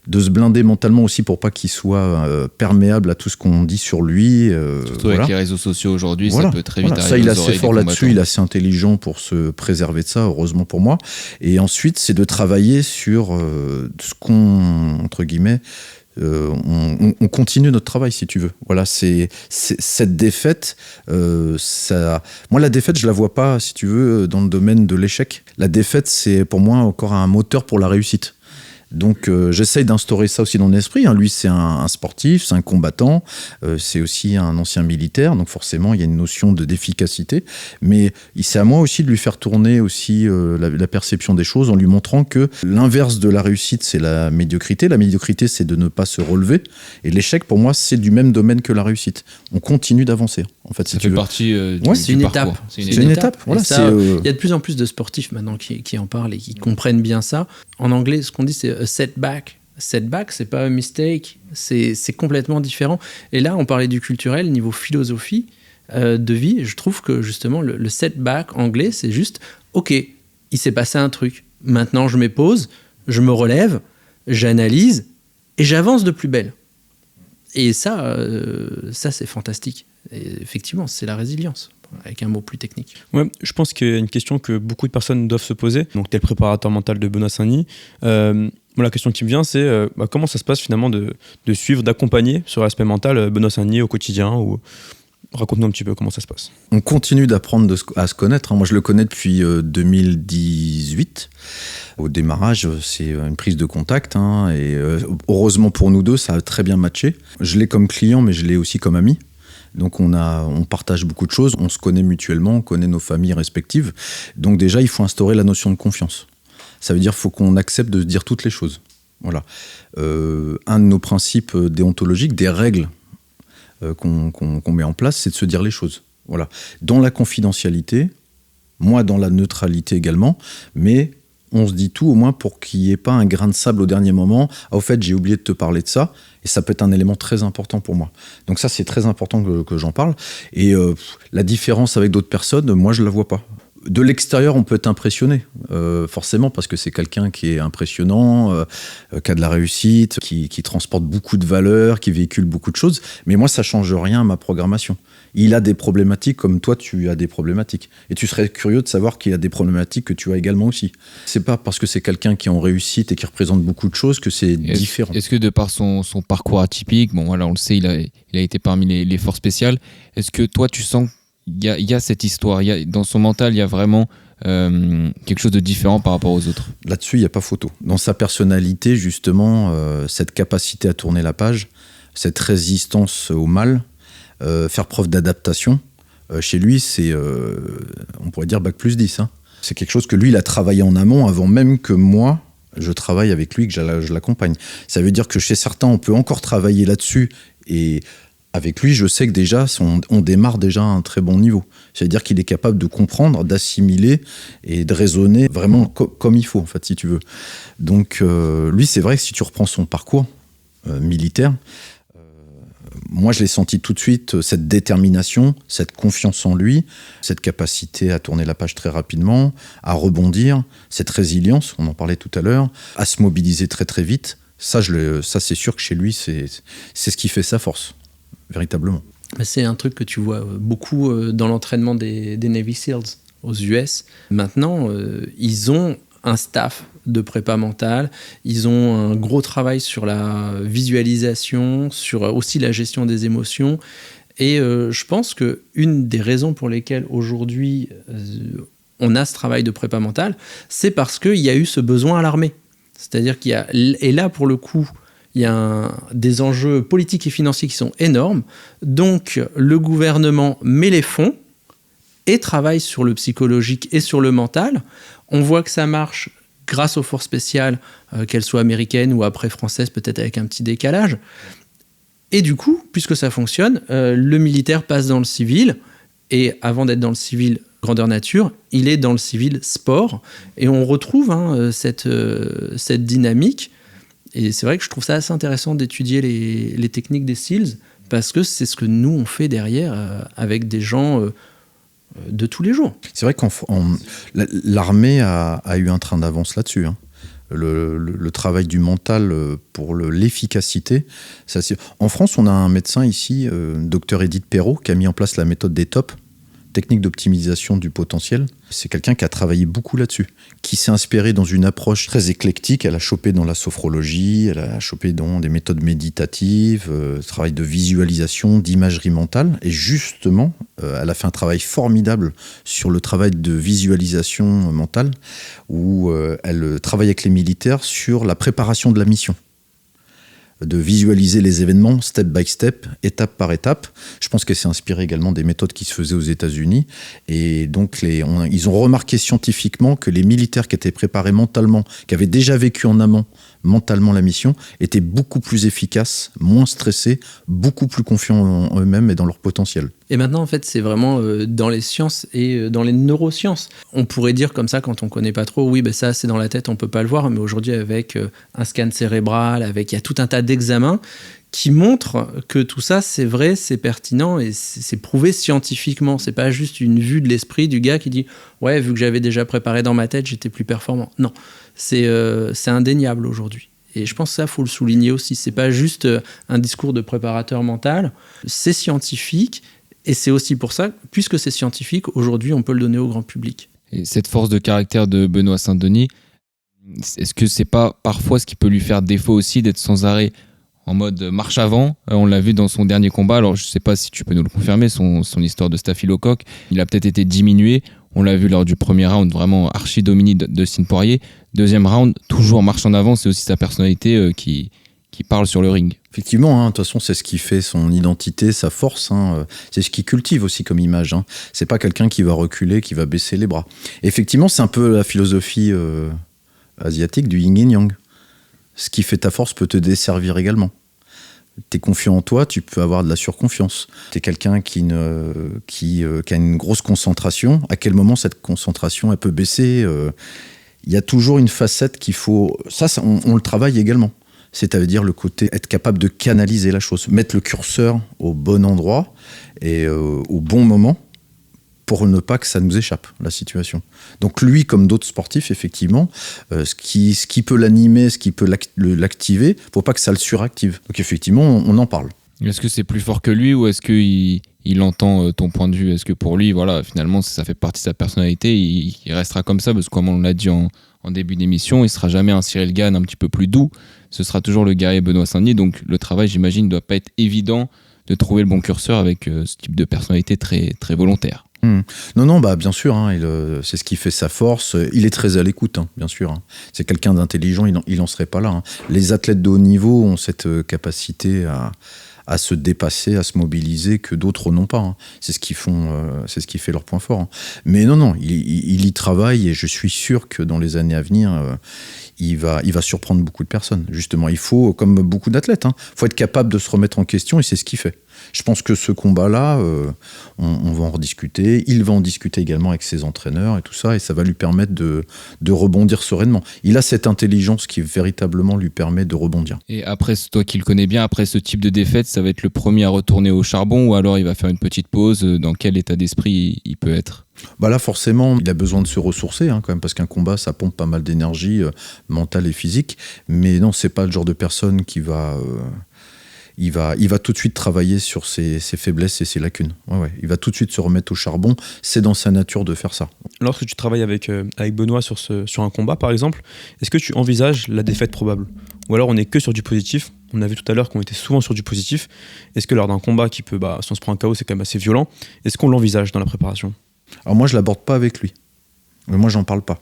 de se blinder mentalement aussi pour pas qu'il soit perméable à tout ce qu'on dit sur lui. Surtout avec les réseaux sociaux aujourd'hui, ça peut très vite arriver. Ça, il est aux assez fort oreilles des là-dessus, il est assez intelligent pour se préserver de ça, heureusement pour moi. Et ensuite, c'est de travailler sur ce qu'on, entre guillemets, on continue notre travail si tu veux. Voilà, c'est cette défaite. Moi, la défaite, je la vois pas, si tu veux, dans le domaine de l'échec. La défaite, c'est pour moi encore un moteur pour la réussite. Donc j'essaye d'instaurer ça aussi dans l'esprit. Hein. Lui, c'est un sportif, c'est un combattant, c'est aussi un ancien militaire, donc forcément, il y a une notion d'efficacité. Mais c'est à moi aussi de lui faire tourner aussi la perception des choses en lui montrant que l'inverse de la réussite, c'est la médiocrité. La médiocrité, c'est de ne pas se relever. Et l'échec, pour moi, c'est du même domaine que la réussite. On continue d'avancer. En fait, ça fait partie c'est une étape. C'est une étape. Voilà, il y a de plus en plus de sportifs maintenant qui en parlent et qui comprennent bien ça. En anglais, ce qu'on dit, c'est a setback. Setback, c'est pas un mistake, c'est complètement différent. Et là, on parlait du culturel, niveau philosophie de vie. Je trouve que justement, le setback anglais, c'est juste, ok, il s'est passé un truc. Maintenant, je me pose, je me relève, j'analyse et j'avance de plus belle. Et ça c'est fantastique. Et effectivement, c'est la résilience, avec un mot plus technique. Ouais, je pense qu'il y a une question que beaucoup de personnes doivent se poser. Donc, t'es le préparateur mental de Benoît Saint-Denis. Moi, la question qui me vient, c'est comment ça se passe finalement de suivre, d'accompagner sur l'aspect mental Benoît Saint-Denis au quotidien Raconte-nous un petit peu comment ça se passe. On continue d'apprendre à se connaître. Moi, je le connais depuis 2018. Au démarrage, c'est une prise de contact. Et heureusement pour nous deux, ça a très bien matché. Je l'ai comme client, mais je l'ai aussi comme ami. Donc on partage beaucoup de choses, on se connaît mutuellement, on connaît nos familles respectives. Donc déjà, il faut instaurer la notion de confiance. Ça veut dire qu'il faut qu'on accepte de se dire toutes les choses. Voilà. Un de nos principes déontologiques, des règles qu'on met en place, c'est de se dire les choses. Voilà. Dans la confidentialité, moi dans la neutralité également, mais on se dit tout au moins pour qu'il n'y ait pas un grain de sable au dernier moment. Ah, au fait, j'ai oublié de te parler de ça. Et ça peut être un élément très important pour moi. Donc ça, c'est très important que j'en parle. Et la différence avec d'autres personnes, moi, je ne la vois pas. De l'extérieur, on peut être impressionné, forcément, parce que c'est quelqu'un qui est impressionnant, qui a de la réussite, qui transporte beaucoup de valeurs, qui véhicule beaucoup de choses. Mais moi, ça ne change rien à ma programmation. Il a des problématiques comme toi, tu as des problématiques. Et tu serais curieux de savoir qu'il y a des problématiques que tu as également aussi. C'est pas parce que c'est quelqu'un qui est en réussite et qui représente beaucoup de choses que c'est différent. Est-ce que de par son parcours atypique, bon voilà, on le sait, il a été parmi les forces spéciales, est-ce que toi, tu sens qu'il y a cette histoire, dans son mental, il y a vraiment quelque chose de différent par rapport aux autres? Là-dessus, il n'y a pas photo. Dans sa personnalité, justement, cette capacité à tourner la page, cette résistance au mal, faire preuve d'adaptation, chez lui, c'est, on pourrait dire, bac+10. C'est quelque chose que lui, il a travaillé en amont avant même que moi, je travaille avec lui, que je l'accompagne. Ça veut dire que chez certains, on peut encore travailler là-dessus. Et avec lui, je sais que déjà, on démarre déjà à un très bon niveau. C'est-à-dire qu'il est capable de comprendre, d'assimiler et de raisonner vraiment comme il faut, en fait, si tu veux. Donc, lui, c'est vrai que si tu reprends son parcours militaire, moi, je l'ai senti tout de suite, cette détermination, cette confiance en lui, cette capacité à tourner la page très rapidement, à rebondir, cette résilience, on en parlait tout à l'heure, à se mobiliser très très vite. Ça, c'est sûr que chez lui, c'est ce qui fait sa force, véritablement. C'est un truc que tu vois beaucoup dans l'entraînement des Navy SEALs. aux US. Maintenant, ils ont un staff de prépa mentale, ils ont un gros travail sur la visualisation, sur aussi la gestion des émotions. Et je pense qu'une des raisons pour lesquelles aujourd'hui on a ce travail de prépa mentale, c'est parce qu'il y a eu ce besoin à l'armée. C'est-à-dire qu'il y a, et là pour le coup, il y a des enjeux politiques et financiers qui sont énormes. Donc le gouvernement met les fonds et travaille sur le psychologique et sur le mental. On voit que ça marche grâce aux forces spéciales, qu'elles soient américaines ou après françaises, peut-être avec un petit décalage. Et du coup, puisque ça fonctionne, le militaire passe dans le civil, et avant d'être dans le civil grandeur nature, il est dans le civil sport, et on retrouve cette dynamique. Et c'est vrai que je trouve ça assez intéressant d'étudier les techniques des SEALs, parce que c'est ce que nous, on fait derrière avec des gens de tous les jours. C'est vrai l'armée a eu un train d'avance là-dessus. Le travail du mental pour l'efficacité. En France, on a un médecin ici, Dr Edith Perrault, qui a mis en place la méthode des TOP, technique d'optimisation du potentiel. C'est quelqu'un qui a travaillé beaucoup là-dessus, qui s'est inspiré dans une approche très éclectique. Elle a chopé dans la sophrologie, elle a chopé dans des méthodes méditatives, travail de visualisation, d'imagerie mentale. Et justement, elle a fait un travail formidable sur le travail de visualisation mentale, où elle travaille avec les militaires sur la préparation de la mission, de visualiser les événements step by step, étape par étape. Je pense qu'elle s'est inspirée également des méthodes qui se faisaient aux États-Unis. Et donc, ils ont remarqué scientifiquement que les militaires qui étaient préparés mentalement, qui avaient déjà vécu en amont mentalement la mission, étaient beaucoup plus efficaces, moins stressés, beaucoup plus confiants en eux-mêmes et dans leur potentiel. Et maintenant, en fait, c'est vraiment dans les sciences et dans les neurosciences. On pourrait dire comme ça, quand on ne connaît pas trop, oui, ben ça, c'est dans la tête, on ne peut pas le voir. Mais aujourd'hui, avec un scan cérébral, il y a tout un tas d'examens qui montrent que tout ça, c'est vrai, c'est pertinent et c'est prouvé scientifiquement. C'est pas juste une vue de l'esprit du gars qui dit « Ouais, vu que j'avais déjà préparé dans ma tête, j'étais plus performant. » Non, c'est indéniable aujourd'hui. Et je pense que ça, il faut le souligner aussi. C'est pas juste un discours de préparateur mental, c'est scientifique. Et c'est aussi pour ça, puisque c'est scientifique, aujourd'hui, on peut le donner au grand public. Et cette force de caractère de Benoît Saint-Denis, est-ce que c'est pas parfois ce qui peut lui faire défaut aussi d'être sans arrêt en mode marche avant? On l'a vu dans son dernier combat, alors je sais pas si tu peux nous le confirmer, son histoire de staphylocoque, il a peut-être été diminué. On l'a vu lors du premier round, vraiment archi-dominé de Dustin Poirier. Deuxième round, toujours marche en avant, c'est aussi sa personnalité qui parle sur le ring. Effectivement, de toute façon, c'est ce qui fait son identité, sa force. C'est ce qui cultive aussi comme image. C'est pas quelqu'un qui va reculer, qui va baisser les bras. Effectivement, c'est un peu la philosophie asiatique du yin et yang. Ce qui fait ta force peut te desservir également. T'es confiant en toi, tu peux avoir de la surconfiance. T'es quelqu'un qui a une grosse concentration. À quel moment cette concentration, elle peut baisser? Il y a toujours une facette qu'il faut... Ça on le travaille également. C'est-à-dire le côté être capable de canaliser la chose, mettre le curseur au bon endroit et au bon moment pour ne pas que ça nous échappe, la situation. Donc lui, comme d'autres sportifs, effectivement, ce qui peut l'animer, ce qui peut l'activer, il ne faut pas que ça le suractive. Donc effectivement, on en parle. Est-ce que c'est plus fort que lui ou est-ce qu'il entend ton point de vue? Est-ce que pour lui, voilà, finalement, ça fait partie de sa personnalité, il restera comme ça, parce que comme on l'a dit en début d'émission, il ne sera jamais un Cyril Gane un petit peu plus doux, ce sera toujours le guerrier Benoît Saint-Denis, donc le travail, j'imagine, ne doit pas être évident de trouver le bon curseur avec ce type de personnalité très, très volontaire. Non, bien sûr, c'est ce qui fait sa force. Il est très à l'écoute, bien sûr. C'est quelqu'un d'intelligent, il n'en serait pas là. Les athlètes de haut niveau ont cette capacité à se dépasser, à se mobiliser que d'autres n'ont pas. C'est ce qui fait leur point fort. Mais non, il y travaille et je suis sûr que dans les années à venir, il va surprendre beaucoup de personnes. Justement, il faut, comme beaucoup d'athlètes, faut être capable de se remettre en question et c'est ce qu'il fait. Je pense que ce combat-là, on va en rediscuter. Il va en discuter également avec ses entraîneurs et tout ça, et ça va lui permettre de rebondir sereinement. Il a cette intelligence qui véritablement lui permet de rebondir. Et après, toi qui le connais bien, après ce type de défaite, ça va être le premier à retourner au charbon ou alors il va faire une petite pause? Dans quel état d'esprit il peut être? Là, forcément, il a besoin de se ressourcer quand même, parce qu'un combat, ça pompe pas mal d'énergie mentale et physique. Mais non, c'est pas le genre de personne qui va... il va tout de suite travailler sur ses faiblesses et ses lacunes. Ouais. Il va tout de suite se remettre au charbon. C'est dans sa nature de faire ça. Lorsque tu travailles avec Benoît sur un combat, par exemple, est-ce que tu envisages la défaite probable ? Ou alors on n'est que sur du positif ? On a vu tout à l'heure qu'on était souvent sur du positif. Est-ce que lors d'un combat qui peut, si on se prend un KO, c'est quand même assez violent, est-ce qu'on l'envisage dans la préparation ? Alors moi, je l'aborde pas avec lui. Mais moi, j'en parle pas.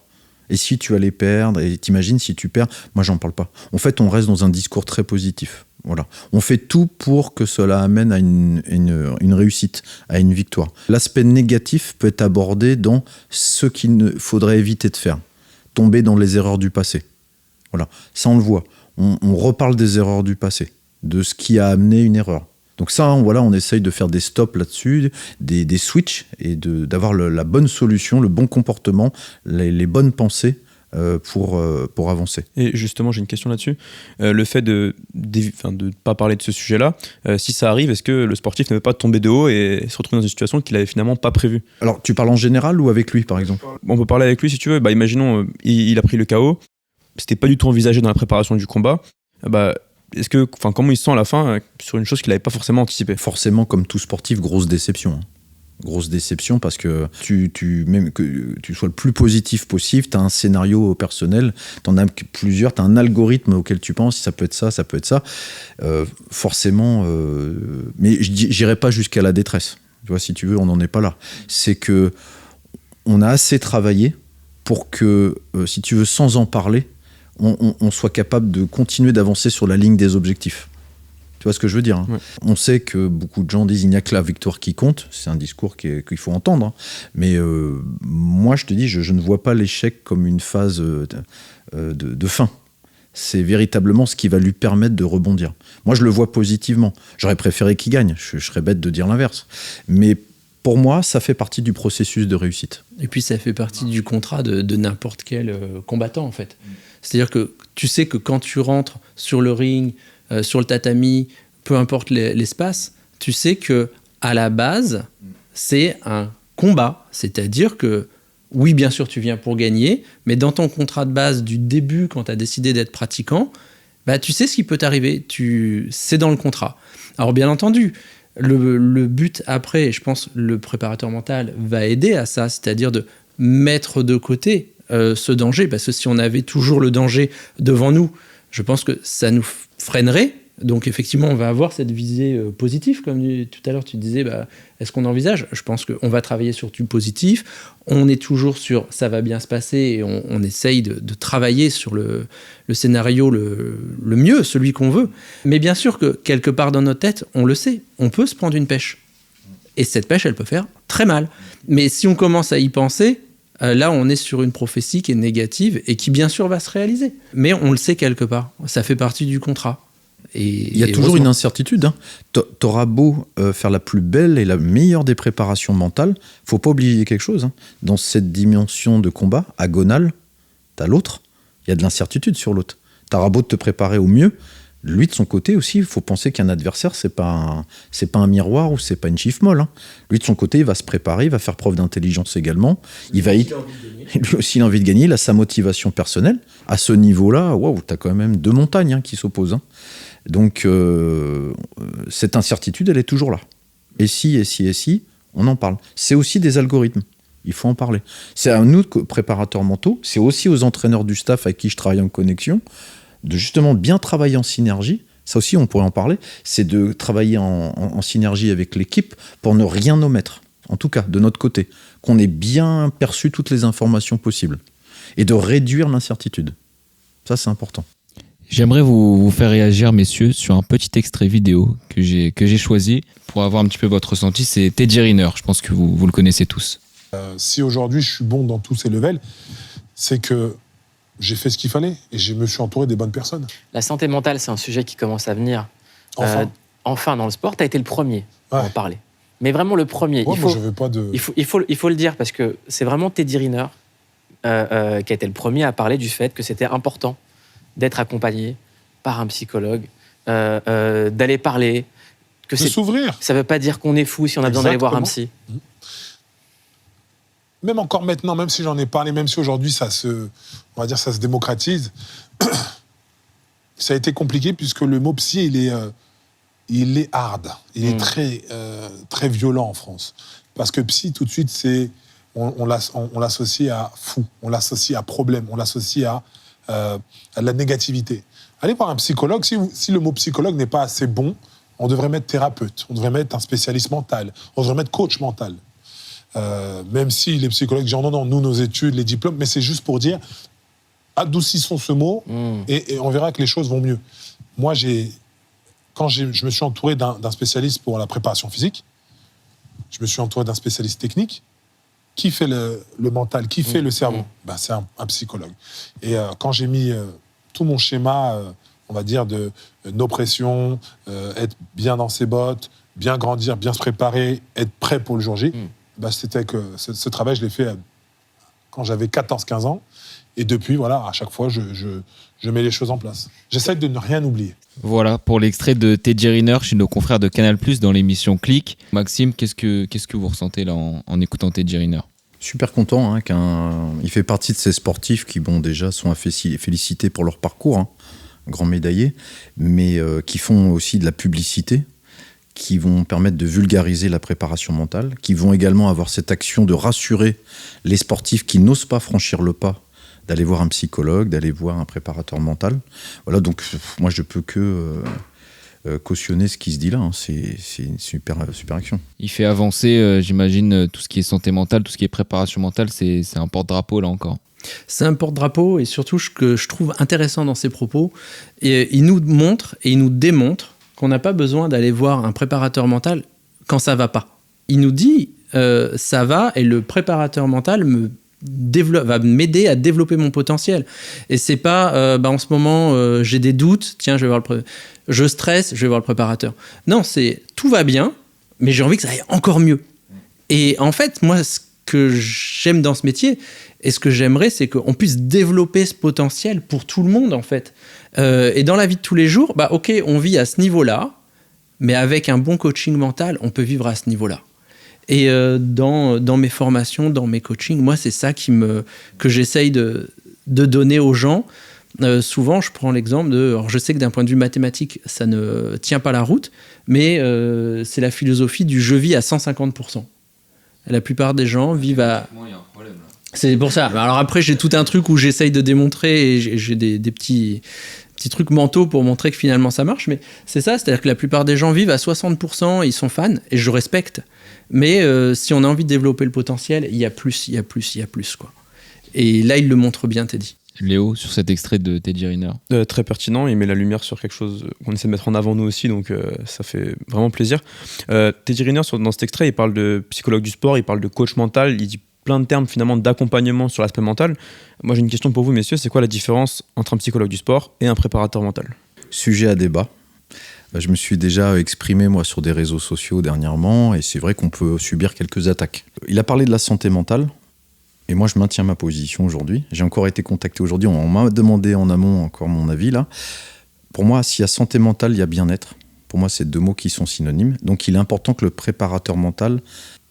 Et si tu allais perdre, et t'imagines si tu perds, moi, j'en parle pas. En fait, on reste dans un discours très positif. Voilà. On fait tout pour que cela amène à une réussite, à une victoire. L'aspect négatif peut être abordé dans ce qu'il ne faudrait éviter de faire. Tomber dans les erreurs du passé. Voilà. Ça, on le voit. On reparle des erreurs du passé, de ce qui a amené une erreur. Donc ça, on essaye de faire des stops là-dessus, des switches, et d'avoir la bonne solution, le bon comportement, les bonnes pensées pour avancer. Et justement, j'ai une question là-dessus. Le fait de ne pas parler de ce sujet-là, si ça arrive, est-ce que le sportif ne veut pas tomber de haut et se retrouver dans une situation qu'il n'avait finalement pas prévue ? Alors, tu parles en général ou avec lui, par exemple ? On peut parler avec lui si tu veux. Imaginons, il a pris le KO, c'était pas du tout envisagé dans la préparation du combat. Comment il se sent à la fin sur une chose qu'il n'avait pas forcément anticipée ? Forcément, comme tout sportif, grosse déception. Grosse déception parce que même que tu sois le plus positif possible, tu as un scénario personnel, tu en as plusieurs, tu as un algorithme auquel tu penses, ça peut être ça, ça peut être ça. Forcément, mais j'irai pas jusqu'à la détresse. Tu vois, si tu veux, on n'en est pas là. C'est que on a assez travaillé pour que, si tu veux, sans en parler, on soit capable de continuer d'avancer sur la ligne des objectifs. Tu vois ce que je veux dire, hein ? Ouais. On sait que beaucoup de gens disent il n'y a que la victoire qui compte. C'est un discours qu'il faut entendre. Hein. Mais moi, je te dis, je ne vois pas l'échec comme une phase de fin. C'est véritablement ce qui va lui permettre de rebondir. Moi, je le vois positivement. J'aurais préféré qu'il gagne. Je serais bête de dire l'inverse. Mais pour moi, ça fait partie du processus de réussite. Et puis, ça fait partie du contrat de n'importe quel combattant, en fait. C'est-à-dire que tu sais que quand tu rentres sur le ring, sur le tatami, peu importe l'espace, tu sais que à la base, c'est un combat. C'est-à-dire que, oui, bien sûr, tu viens pour gagner, mais dans ton contrat de base du début, quand tu as décidé d'être pratiquant, tu sais ce qui peut t'arriver. C'est dans le contrat. Alors, bien entendu, le but après, et je pense le préparateur mental va aider à ça, c'est-à-dire de mettre de côté ce danger, parce que si on avait toujours le danger devant nous, je pense que ça nous freinerait. Donc effectivement, on va avoir cette visée positive, comme tout à l'heure tu disais, est-ce qu'on envisage ? Je pense qu'on va travailler sur du positif, on est toujours sur ça va bien se passer, et on essaye de travailler sur le scénario le mieux, celui qu'on veut. Mais bien sûr que quelque part dans notre tête, on le sait, on peut se prendre une pêche. Et cette pêche, elle peut faire très mal. Mais si on commence à y penser, là, on est sur une prophétie qui est négative et qui, bien sûr, va se réaliser. Mais on le sait quelque part. Ça fait partie du contrat. Il y a toujours une incertitude. Hein. T'auras beau faire la plus belle et la meilleure des préparations mentales, faut pas oublier quelque chose. Hein. Dans cette dimension de combat agonale, t'as l'autre. Il y a de l'incertitude sur l'autre. T'auras beau te préparer au mieux. Lui, de son côté aussi, il faut penser qu'un adversaire, c'est pas un miroir ou c'est pas une chiffre molle. Hein. Lui, de son côté, il va se préparer, il va faire preuve d'intelligence également. Lui aussi, il a envie de gagner. Il a sa motivation personnelle. À ce niveau-là, waouh, t'as quand même deux montagnes qui s'opposent. Hein. Donc, cette incertitude, elle est toujours là. Et si, on en parle. C'est aussi des algorithmes. Il faut en parler. C'est à nous, préparateurs mentaux, c'est aussi aux entraîneurs du staff avec qui je travaille en connexion, de justement bien travailler en synergie. Ça aussi, on pourrait en parler. C'est de travailler en synergie avec l'équipe pour ne rien omettre. En tout cas, de notre côté. Qu'on ait bien perçu toutes les informations possibles. Et de réduire l'incertitude. Ça, c'est important. J'aimerais vous faire réagir, messieurs, sur un petit extrait vidéo que j'ai choisi pour avoir un petit peu votre ressenti. C'est Teddy Riner. Je pense que vous le connaissez tous. Si aujourd'hui je suis bon dans tous ces levels, c'est que j'ai fait ce qu'il fallait et je me suis entouré des bonnes personnes. La santé mentale, c'est un sujet qui commence à venir enfin dans le sport. Tu as été le premier à en parler. Mais vraiment le premier. Ouais, moi, je veux pas de... il faut le dire parce que c'est vraiment Teddy Riner qui a été le premier à parler du fait que c'était important d'être accompagné par un psychologue, d'aller parler. De s'ouvrir. Ça ne veut pas dire qu'on est fou si on a besoin d'aller voir un psy. Même encore maintenant, même si j'en ai parlé, même si aujourd'hui ça se démocratise, ça a été compliqué puisque le mot psy, il est il est hard, il est très, très violent en France. Parce que psy, tout de suite, on l'associe à fou, on l'associe à problème, on l'associe à la négativité. Allez voir un psychologue, si le mot psychologue n'est pas assez bon, on devrait mettre thérapeute, on devrait mettre un spécialiste mental, on devrait mettre coach mental. Même si les psychologues disent non, nous, nos études, les diplômes, mais c'est juste pour dire, adoucissons ce mot et on verra que les choses vont mieux. Moi, je me suis entouré d'un spécialiste pour la préparation physique, je me suis entouré d'un spécialiste technique, qui fait le mental, qui fait le cerveau, c'est un psychologue. Et quand j'ai mis tout mon schéma, on va dire, d'oppression, être bien dans ses bottes, bien grandir, bien se préparer, être prêt pour le jour J, c'était que ce travail, je l'ai fait quand j'avais 14-15 ans. Et depuis, voilà, à chaque fois, je mets les choses en place. J'essaie de ne rien oublier. Voilà pour l'extrait de Teddy Riner chez nos confrères de Canal+, dans l'émission Click. Maxime, qu'est-ce que vous ressentez là en écoutant Teddy Riner ? Super content, il fait partie de ces sportifs qui, déjà sont félicités pour leur parcours, grand médaillé, mais qui font aussi de la publicité, qui vont permettre de vulgariser la préparation mentale, qui vont également avoir cette action de rassurer les sportifs qui n'osent pas franchir le pas d'aller voir un psychologue, d'aller voir un préparateur mental. Voilà, donc moi je peux que cautionner ce qui se dit là, c'est une super action. Il fait avancer, j'imagine, tout ce qui est santé mentale, tout ce qui est préparation mentale, c'est un porte-drapeau là encore. C'est un porte-drapeau, et surtout ce que je trouve intéressant dans ses propos, et il nous montre et il nous démontre qu'on n'a pas besoin d'aller voir un préparateur mental quand ça va pas. Il nous dit ça va, et le préparateur mental va m'aider à développer mon potentiel. Et c'est pas en ce moment j'ai des doutes, tiens, je stresse, je vais voir le préparateur. Non, c'est tout va bien, mais j'ai envie que ça aille encore mieux. Et en fait, moi, ce que j'aime dans ce métier, et ce que j'aimerais, c'est qu'on puisse développer ce potentiel pour tout le monde, en fait. Et dans la vie de tous les jours, ok, on vit à ce niveau-là, mais avec un bon coaching mental, on peut vivre à ce niveau-là. Et dans mes formations, dans mes coachings, moi, c'est ça que j'essaye de donner aux gens. Souvent, je prends l'exemple alors je sais que d'un point de vue mathématique, ça ne tient pas la route, mais c'est la philosophie du « je vis à 150%». La plupart des gens vivent à... Il y a un problème, là. C'est pour ça. Alors après, j'ai tout un truc où j'essaye de démontrer, et j'ai des petits trucs mentaux pour montrer que finalement ça marche, mais c'est ça, c'est-à-dire que la plupart des gens vivent à 60%, ils sont fans, et je respecte. Mais si on a envie de développer le potentiel, il y a plus, quoi. Et là, il le montre bien, Teddy. Léo, sur cet extrait de Teddy Riner. Très pertinent, il met la lumière sur quelque chose qu'on essaie de mettre en avant nous aussi, donc ça fait vraiment plaisir. Teddy Riner, dans cet extrait, il parle de psychologue du sport, il parle de coach mental, il dit plein de termes finalement d'accompagnement sur l'aspect mental. Moi j'ai une question pour vous messieurs, c'est quoi la différence entre un psychologue du sport et un préparateur mental ? Sujet à débat. Je me suis déjà exprimé moi sur des réseaux sociaux dernièrement, et c'est vrai qu'on peut subir quelques attaques. Il a parlé de la santé mentale, et moi je maintiens ma position aujourd'hui. J'ai encore été contacté aujourd'hui, on m'a demandé en amont encore mon avis là. Pour moi, s'il y a santé mentale, il y a bien-être. Pour moi, c'est deux mots qui sont synonymes. Donc il est important que le préparateur mental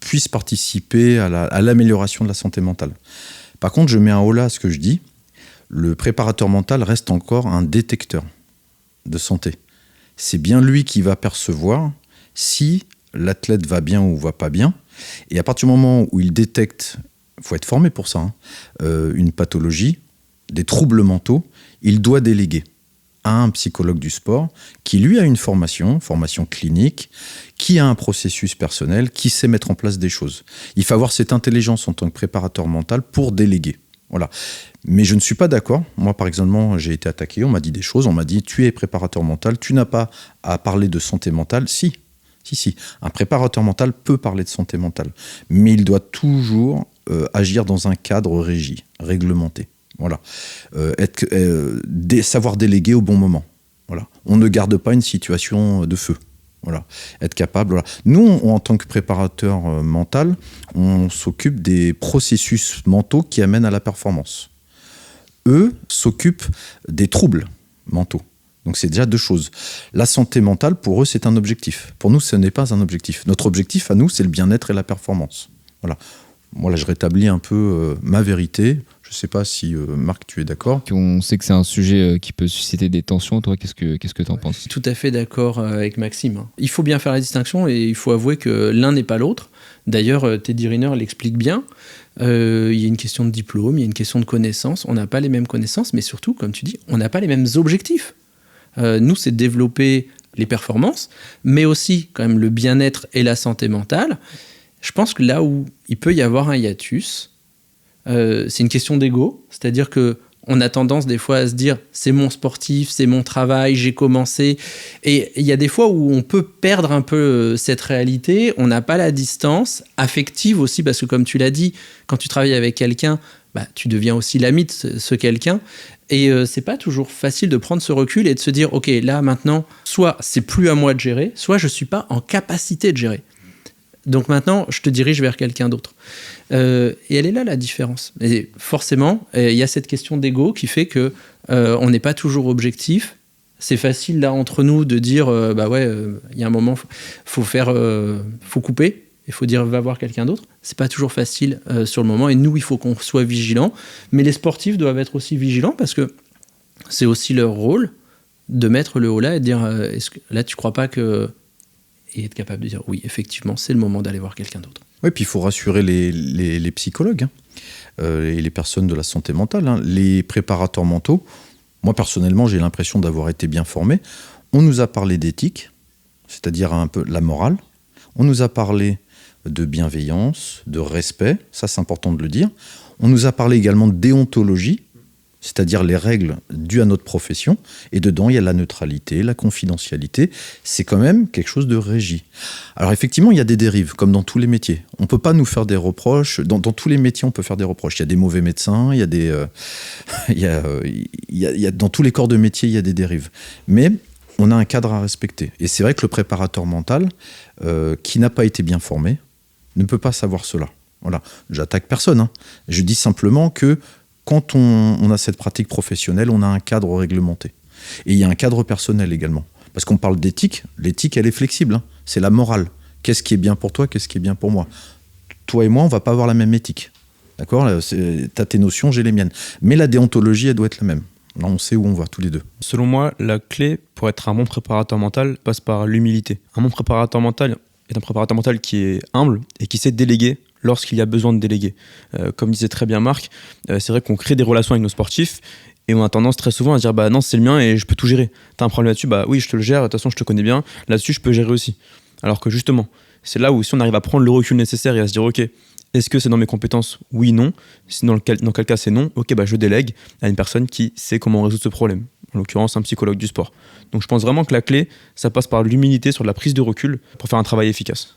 puisse participer à l'amélioration de la santé mentale. Par contre, je mets un holà à ce que je dis. Le préparateur mental reste encore un détecteur de santé. C'est bien lui qui va percevoir si l'athlète va bien ou va pas bien. Et à partir du moment où il détecte, il faut être formé pour ça, une pathologie, des troubles mentaux, il doit déléguer à un psychologue du sport qui, lui, a une formation clinique, qui a un processus personnel, qui sait mettre en place des choses. Il faut avoir cette intelligence en tant que préparateur mental pour déléguer. Voilà. Mais je ne suis pas d'accord. Moi, par exemple, j'ai été attaqué, on m'a dit des choses, on m'a dit « tu es préparateur mental, tu n'as pas à parler de santé mentale ». Si. Un préparateur mental peut parler de santé mentale, mais il doit toujours agir dans un cadre régi, réglementé. Voilà. Savoir déléguer au bon moment. Voilà. On ne garde pas une situation de feu. Voilà. Être capable. Voilà. Nous, en tant que préparateur mental, on s'occupe des processus mentaux qui amènent à la performance. Eux s'occupent des troubles mentaux. Donc c'est déjà deux choses. La santé mentale, pour eux, c'est un objectif. Pour nous, ce n'est pas un objectif. Notre objectif, à nous, c'est le bien-être et la performance. Voilà. Moi, là, je rétablis un peu ma vérité. Je sais pas si Marc, tu es d'accord. On sait que c'est un sujet qui peut susciter des tensions. Toi, qu'est-ce que tu en penses? Je suis tout à fait d'accord avec Maxime. Il faut bien faire la distinction et il faut avouer que l'un n'est pas l'autre. D'ailleurs, Teddy Riner l'explique bien. Il y a une question de diplôme, il y a une question de connaissances. On n'a pas les mêmes connaissances, mais surtout, comme tu dis, on n'a pas les mêmes objectifs. Nous, c'est de développer les performances, mais aussi quand même le bien-être et la santé mentale. Je pense que là où il peut y avoir un hiatus, c'est une question d'ego, c'est-à-dire qu'on a tendance des fois à se dire c'est mon sportif, c'est mon travail, j'ai commencé. Et il y a des fois où on peut perdre un peu cette réalité, on n'a pas la distance affective aussi, parce que comme tu l'as dit, quand tu travailles avec quelqu'un, tu deviens aussi l'ami de ce quelqu'un. Et c'est pas toujours facile de prendre ce recul et de se dire ok, là maintenant, soit c'est plus à moi de gérer, soit je suis pas en capacité de gérer. Donc maintenant, je te dirige vers quelqu'un d'autre. Et elle est là la différence. Et forcément, il y a cette question d'ego qui fait que on n'est pas toujours objectif. C'est facile là entre nous de dire il y a un moment, faut couper. Il faut dire va voir quelqu'un d'autre. C'est pas toujours facile sur le moment. Et nous, il faut qu'on soit vigilants. Mais les sportifs doivent être aussi vigilants parce que c'est aussi leur rôle de mettre le haut là et de dire est-ce que là tu crois pas que, et être capable de dire oui, effectivement, c'est le moment d'aller voir quelqu'un d'autre. Oui, puis il faut rassurer les psychologues et les personnes de la santé mentale, les préparateurs mentaux. Moi, personnellement, j'ai l'impression d'avoir été bien formé. On nous a parlé d'éthique, c'est-à-dire un peu la morale. On nous a parlé de bienveillance, de respect, ça c'est important de le dire. On nous a parlé également de déontologie, c'est-à-dire les règles dues à notre profession, et dedans il y a la neutralité, la confidentialité, c'est quand même quelque chose de régi. Alors effectivement, il y a des dérives, comme dans tous les métiers. On ne peut pas nous faire des reproches, dans tous les métiers on peut faire des reproches. Il y a des mauvais médecins, il y a des, dans tous les corps de métier il y a des dérives. Mais on a un cadre à respecter. Et c'est vrai que le préparateur mental, qui n'a pas été bien formé, ne peut pas savoir cela. Voilà. J'attaque personne. Je dis simplement que quand on a cette pratique professionnelle, on a un cadre réglementé. Et il y a un cadre personnel également. Parce qu'on parle d'éthique, l'éthique, elle est flexible. C'est la morale. Qu'est-ce qui est bien pour toi, qu'est-ce qui est bien pour moi? Toi et moi, on ne va pas avoir la même éthique. D'accord? T'as tes notions, j'ai les miennes. Mais la déontologie, elle doit être la même. Là, on sait où on va, tous les deux. Selon moi, la clé pour être un bon préparateur mental passe par l'humilité. Un bon préparateur mental est un préparateur mental qui est humble et qui sait déléguer lorsqu'il y a besoin de déléguer. Comme disait très bien Marc, c'est vrai qu'on crée des relations avec nos sportifs et on a tendance très souvent à dire non, c'est le mien et je peux tout gérer. T'as un problème là-dessus, oui, je te le gère, de toute façon je te connais bien, là-dessus je peux gérer aussi. Alors que justement, c'est là où si on arrive à prendre le recul nécessaire et à se dire ok, est-ce que c'est dans mes compétences? Oui, non. Si dans quel cas c'est non, ok, je délègue à une personne qui sait comment résoudre ce problème. En l'occurrence, un psychologue du sport. Donc je pense vraiment que la clé, ça passe par l'humilité sur la prise de recul pour faire un travail efficace.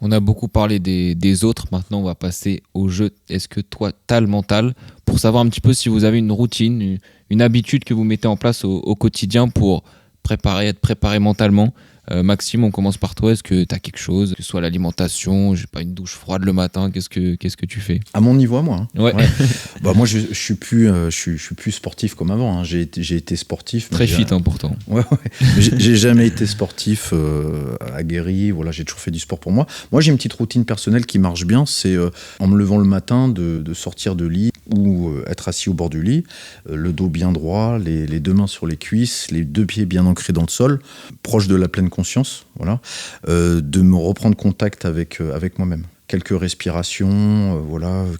On a beaucoup parlé des autres. Maintenant, on va passer au jeu. Est-ce que toi, t'as le mental? Pour savoir un petit peu si vous avez une routine, une habitude que vous mettez en place au quotidien pour être préparé mentalement. Maxime, on commence par toi. Est-ce que tu as quelque chose, que ce soit l'alimentation, une douche froide le matin, qu'est-ce que tu fais? À mon niveau, à moi. Ouais. Moi, je suis plus sportif comme avant. J'ai été sportif. Très fit, pourtant. Ouais. J'ai jamais été sportif aguerri. Voilà, j'ai toujours fait du sport pour moi. Moi, j'ai une petite routine personnelle qui marche bien. C'est en me levant le matin de sortir de lit ou être assis au bord du lit, le dos bien droit, les deux mains sur les cuisses, les deux pieds bien ancrés dans le sol, proche de la pleine conscience, voilà, de me reprendre contact avec moi-même. Quelques respirations,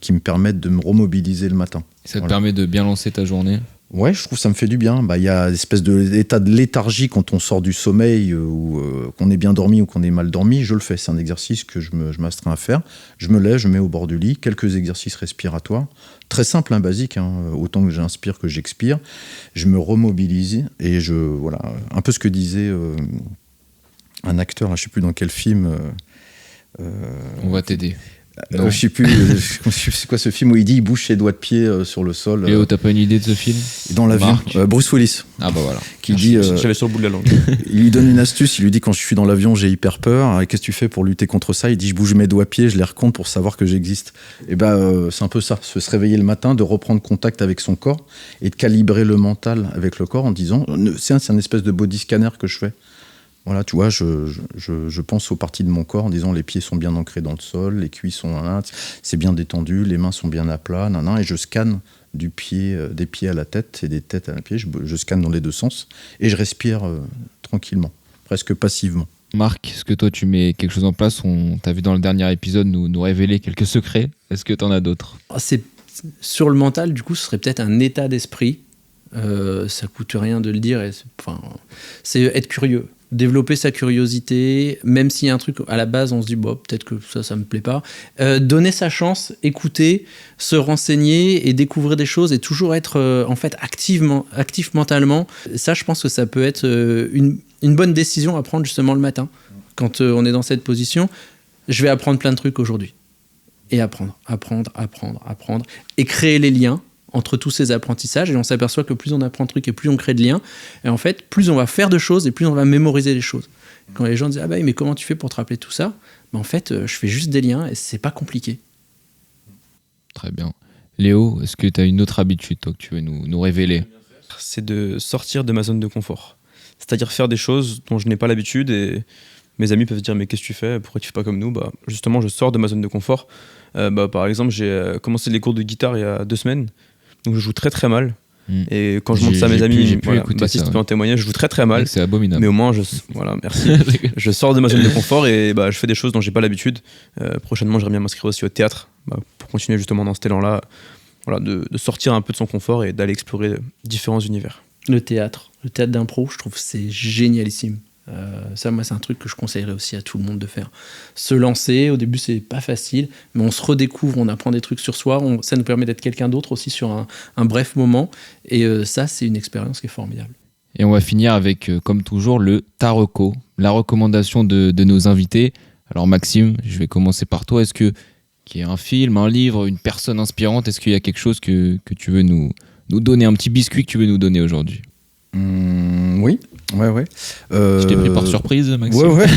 qui me permettent de me remobiliser le matin. Ça te permet de bien lancer ta journée? Ouais, je trouve que ça me fait du bien. Il y a une espèce d'état de léthargie quand on sort du sommeil, ou qu'on est bien dormi ou qu'on est mal dormi. Je le fais, c'est un exercice que je m'astreins à faire. Je me lève, je mets au bord du lit, quelques exercices respiratoires. Très simple, basique, autant que j'inspire que j'expire. Je me remobilise et un peu ce que disait un acteur, je ne sais plus dans quel film. On va t'aider. Je ne sais plus, c'est quoi ce film où il dit il bouge ses doigts de pied sur le sol. Léo, t'as pas une idée de ce film? Dans l'avion, Bruce Willis. Ah voilà. Qui dit, j'avais sur le bout de la langue. Il lui donne une astuce, il lui dit quand je suis dans l'avion j'ai hyper peur, et qu'est-ce que tu fais pour lutter contre ça? Il dit je bouge mes doigts de pied, je les recompte pour savoir que j'existe. Et c'est un peu ça, se réveiller le matin, de reprendre contact avec son corps et de calibrer le mental avec le corps en disant, c'est un espèce de body scanner que je fais. Voilà, tu vois, je pense aux parties de mon corps en disant les pieds sont bien ancrés dans le sol, les cuisses sont c'est bien détendu, les mains sont bien à plat, et je scanne des pieds à la tête et des têtes à la pied. Je scanne dans les deux sens et je respire tranquillement, presque passivement. Marc, est-ce que toi tu mets quelque chose en place? On t'a vu dans le dernier épisode nous révéler quelques secrets. Est-ce que t'en as d'autres? Sur le mental, du coup, ce serait peut-être un état d'esprit. Ça coûte rien de le dire. C'est être curieux. Développer sa curiosité, même s'il y a un truc à la base, on se dit peut-être que ça me plaît pas. Donner sa chance, écouter, se renseigner et découvrir des choses et toujours être en fait actif mentalement. Ça, je pense que ça peut être une bonne décision à prendre justement le matin. Quand on est dans cette position, je vais apprendre plein de trucs aujourd'hui. Et apprendre. Et créer les liens entre tous ces apprentissages, et on s'aperçoit que plus on apprend de trucs et plus on crée de liens, et en fait, plus on va faire de choses et plus on va mémoriser les choses. Quand les gens disent « Ah bah mais comment tu fais pour te rappeler tout ça ?» En fait, je fais juste des liens et c'est pas compliqué. Très bien. Léo, est-ce que tu as une autre habitude, toi, que tu veux nous révéler? C'est de sortir de ma zone de confort. C'est-à-dire faire des choses dont je n'ai pas l'habitude, et mes amis peuvent dire « Mais qu'est-ce que tu fais? Pourquoi tu fais pas comme nous ?» Justement, je sors de ma zone de confort. Par exemple, j'ai commencé les cours de guitare il y a 2 semaines. Donc je joue très très mal. Et quand je montre ça à mes amis, Baptiste peut en témoigner, je joue très très mal. C'est abominable. Mais au moins, merci. Je sors de ma zone de confort et je fais des choses dont j'ai pas l'habitude. Prochainement, j'aimerais bien m'inscrire aussi au théâtre pour continuer justement dans cet élan-là, de sortir un peu de son confort et d'aller explorer différents univers. Le théâtre d'impro, je trouve que c'est génialissime. Ça, moi, c'est un truc que je conseillerais aussi à tout le monde de faire. Se lancer, au début, c'est pas facile, mais on se redécouvre, on apprend des trucs sur soi, ça nous permet d'être quelqu'un d'autre aussi sur un bref moment, et ça, c'est une expérience qui est formidable. Et on va finir avec, comme toujours, le Tareco, la recommandation de nos invités. Alors Maxime, je vais commencer par toi. Est-ce qu'il y a un film, un livre, une personne inspirante? Est-ce qu'il y a quelque chose que tu veux nous donner, un petit biscuit que tu veux nous donner aujourd'hui? Oui. Ouais. Je t'ai pris par surprise, Maxime. Ouais.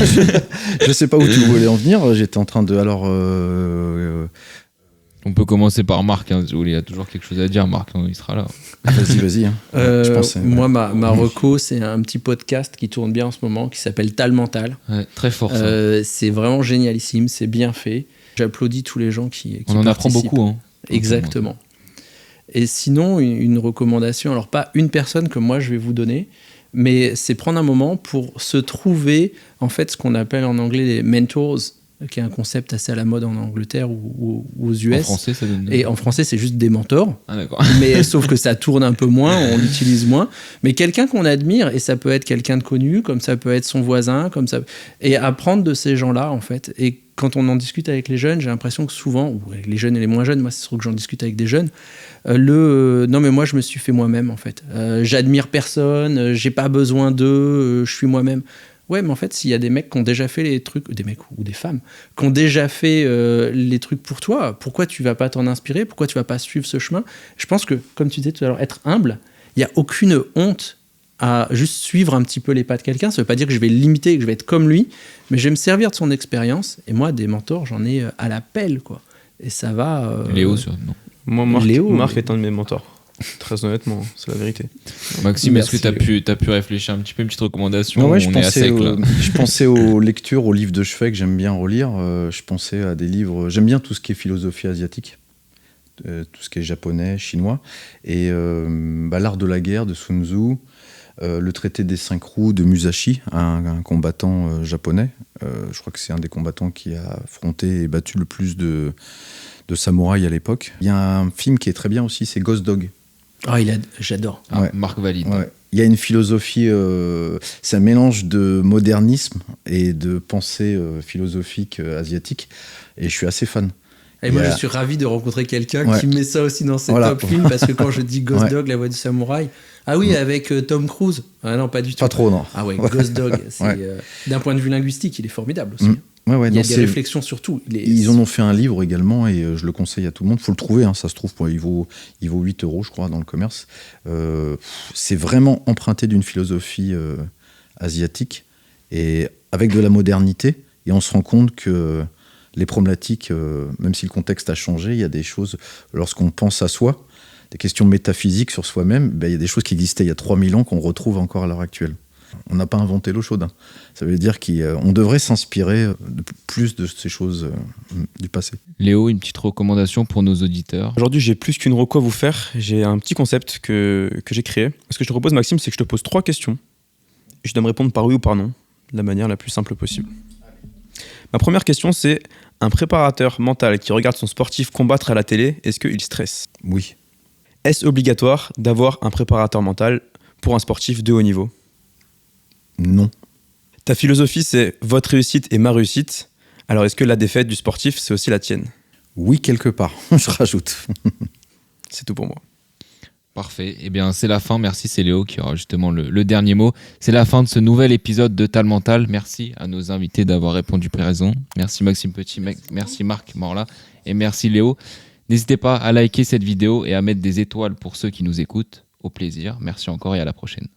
Je sais pas où tu voulais en venir. J'étais en train de... On peut commencer par Marc, si vous voulez. Il y a toujours quelque chose à dire, Marc. Il sera là. Vas-y. Je pensais, moi, ma reco, c'est un petit podcast qui tourne bien en ce moment, qui s'appelle Tal Mental. Ouais, très fort, ça. C'est vraiment génialissime, c'est bien fait. J'applaudis tous les gens qui on en apprend beaucoup. Hein. Exactement. Et sinon, une recommandation, alors pas une personne que moi je vais vous donner, mais c'est prendre un moment pour se trouver, en fait, ce qu'on appelle en anglais les mentors, qui est un concept assez à la mode en Angleterre ou aux US. En français, ça donne... Et en français, c'est juste des mentors. Ah, d'accord. Mais sauf que ça tourne un peu moins, on l'utilise moins. Mais quelqu'un qu'on admire, et ça peut être quelqu'un de connu, comme ça peut être son voisin, comme ça... Et apprendre de ces gens-là, en fait. Et quand on en discute avec les jeunes, j'ai l'impression que souvent, ou avec les jeunes et les moins jeunes, moi, c'est sûr que j'en discute avec des jeunes, non mais moi je me suis fait moi-même en fait. J'admire personne, j'ai pas besoin d'eux, je suis moi-même. Ouais, mais en fait, s'il y a des mecs qui ont déjà fait les trucs, des mecs ou des femmes, qui ont déjà fait les trucs pour toi, pourquoi tu vas pas t'en inspirer? Pourquoi tu vas pas suivre ce chemin? Je pense que, comme tu disais tout à l'heure, être humble, il y a aucune honte à juste suivre un petit peu les pas de quelqu'un. Ça veut pas dire que je vais le limiter, que je vais être comme lui, mais je vais me servir de son expérience. Et moi, des mentors, j'en ai à la pelle, quoi. Et ça va... Léo, non. Moi, Marc est un de mes mentors. Très honnêtement, c'est la vérité. Maxime, est-ce que tu as pu réfléchir un petit peu, une petite recommandation? Ouais, je pensais aux lectures, aux livres de chevet que j'aime bien relire. Je pensais à des livres... J'aime bien tout ce qui est philosophie asiatique, tout ce qui est japonais, chinois. Et L'art de la guerre de Sun Tzu, le traité des 5 roues de Musashi, un combattant japonais. Je crois que c'est un des combattants qui a affronté et battu le plus de samouraïs à l'époque. Il y a un film qui est très bien aussi, c'est Ghost Dog. J'adore. Ouais. Marc valide. Ouais. Il y a une philosophie, c'est un mélange de modernisme et de pensée philosophique asiatique, et je suis assez fan. Et moi, je suis ravi de rencontrer quelqu'un qui met ça aussi dans ses top films, parce que quand je dis Ghost Dog, la voix du samouraï, avec Tom Cruise. Ah non, pas du tout. Pas trop, non. Ah ouais, Ghost Dog, d'un point de vue linguistique, il est formidable aussi. Il y a des réflexions sur tout. Ils en ont fait un livre également, et je le conseille à tout le monde. Il faut le trouver, ça se trouve, il vaut 8 €, je crois, dans le commerce. C'est vraiment emprunté d'une philosophie asiatique, et avec de la modernité, et on se rend compte que les problématiques, même si le contexte a changé, il y a des choses, lorsqu'on pense à soi, des questions métaphysiques sur soi-même, il y a des choses qui existaient il y a 3000 ans qu'on retrouve encore à l'heure actuelle. On n'a pas inventé l'eau chaude. Ça veut dire qu'on devrait s'inspirer de plus de ces choses du passé. Léo, une petite recommandation pour nos auditeurs. Aujourd'hui, j'ai plus qu'une reco à vous faire. J'ai un petit concept que j'ai créé. Ce que je te propose, Maxime, c'est que je te pose 3 questions. Et je dois me répondre par oui ou par non, de la manière la plus simple possible. Ma première question, c'est un préparateur mental qui regarde son sportif combattre à la télé, est-ce qu'il stresse ? Oui. Est-ce obligatoire d'avoir un préparateur mental pour un sportif de haut niveau ? Non. Ta philosophie, c'est votre réussite est ma réussite. Alors, est-ce que la défaite du sportif, c'est aussi la tienne ? Oui, quelque part, je rajoute. C'est tout pour moi. Parfait. Eh bien, c'est la fin. Merci, c'est Léo qui aura justement le dernier mot. C'est la fin de ce nouvel épisode de Tal Mental. Merci à nos invités d'avoir répondu présent. Merci Maxime Petit, merci Marc Morla et merci Léo. N'hésitez pas à liker cette vidéo et à mettre des étoiles pour ceux qui nous écoutent. Au plaisir. Merci encore et à la prochaine.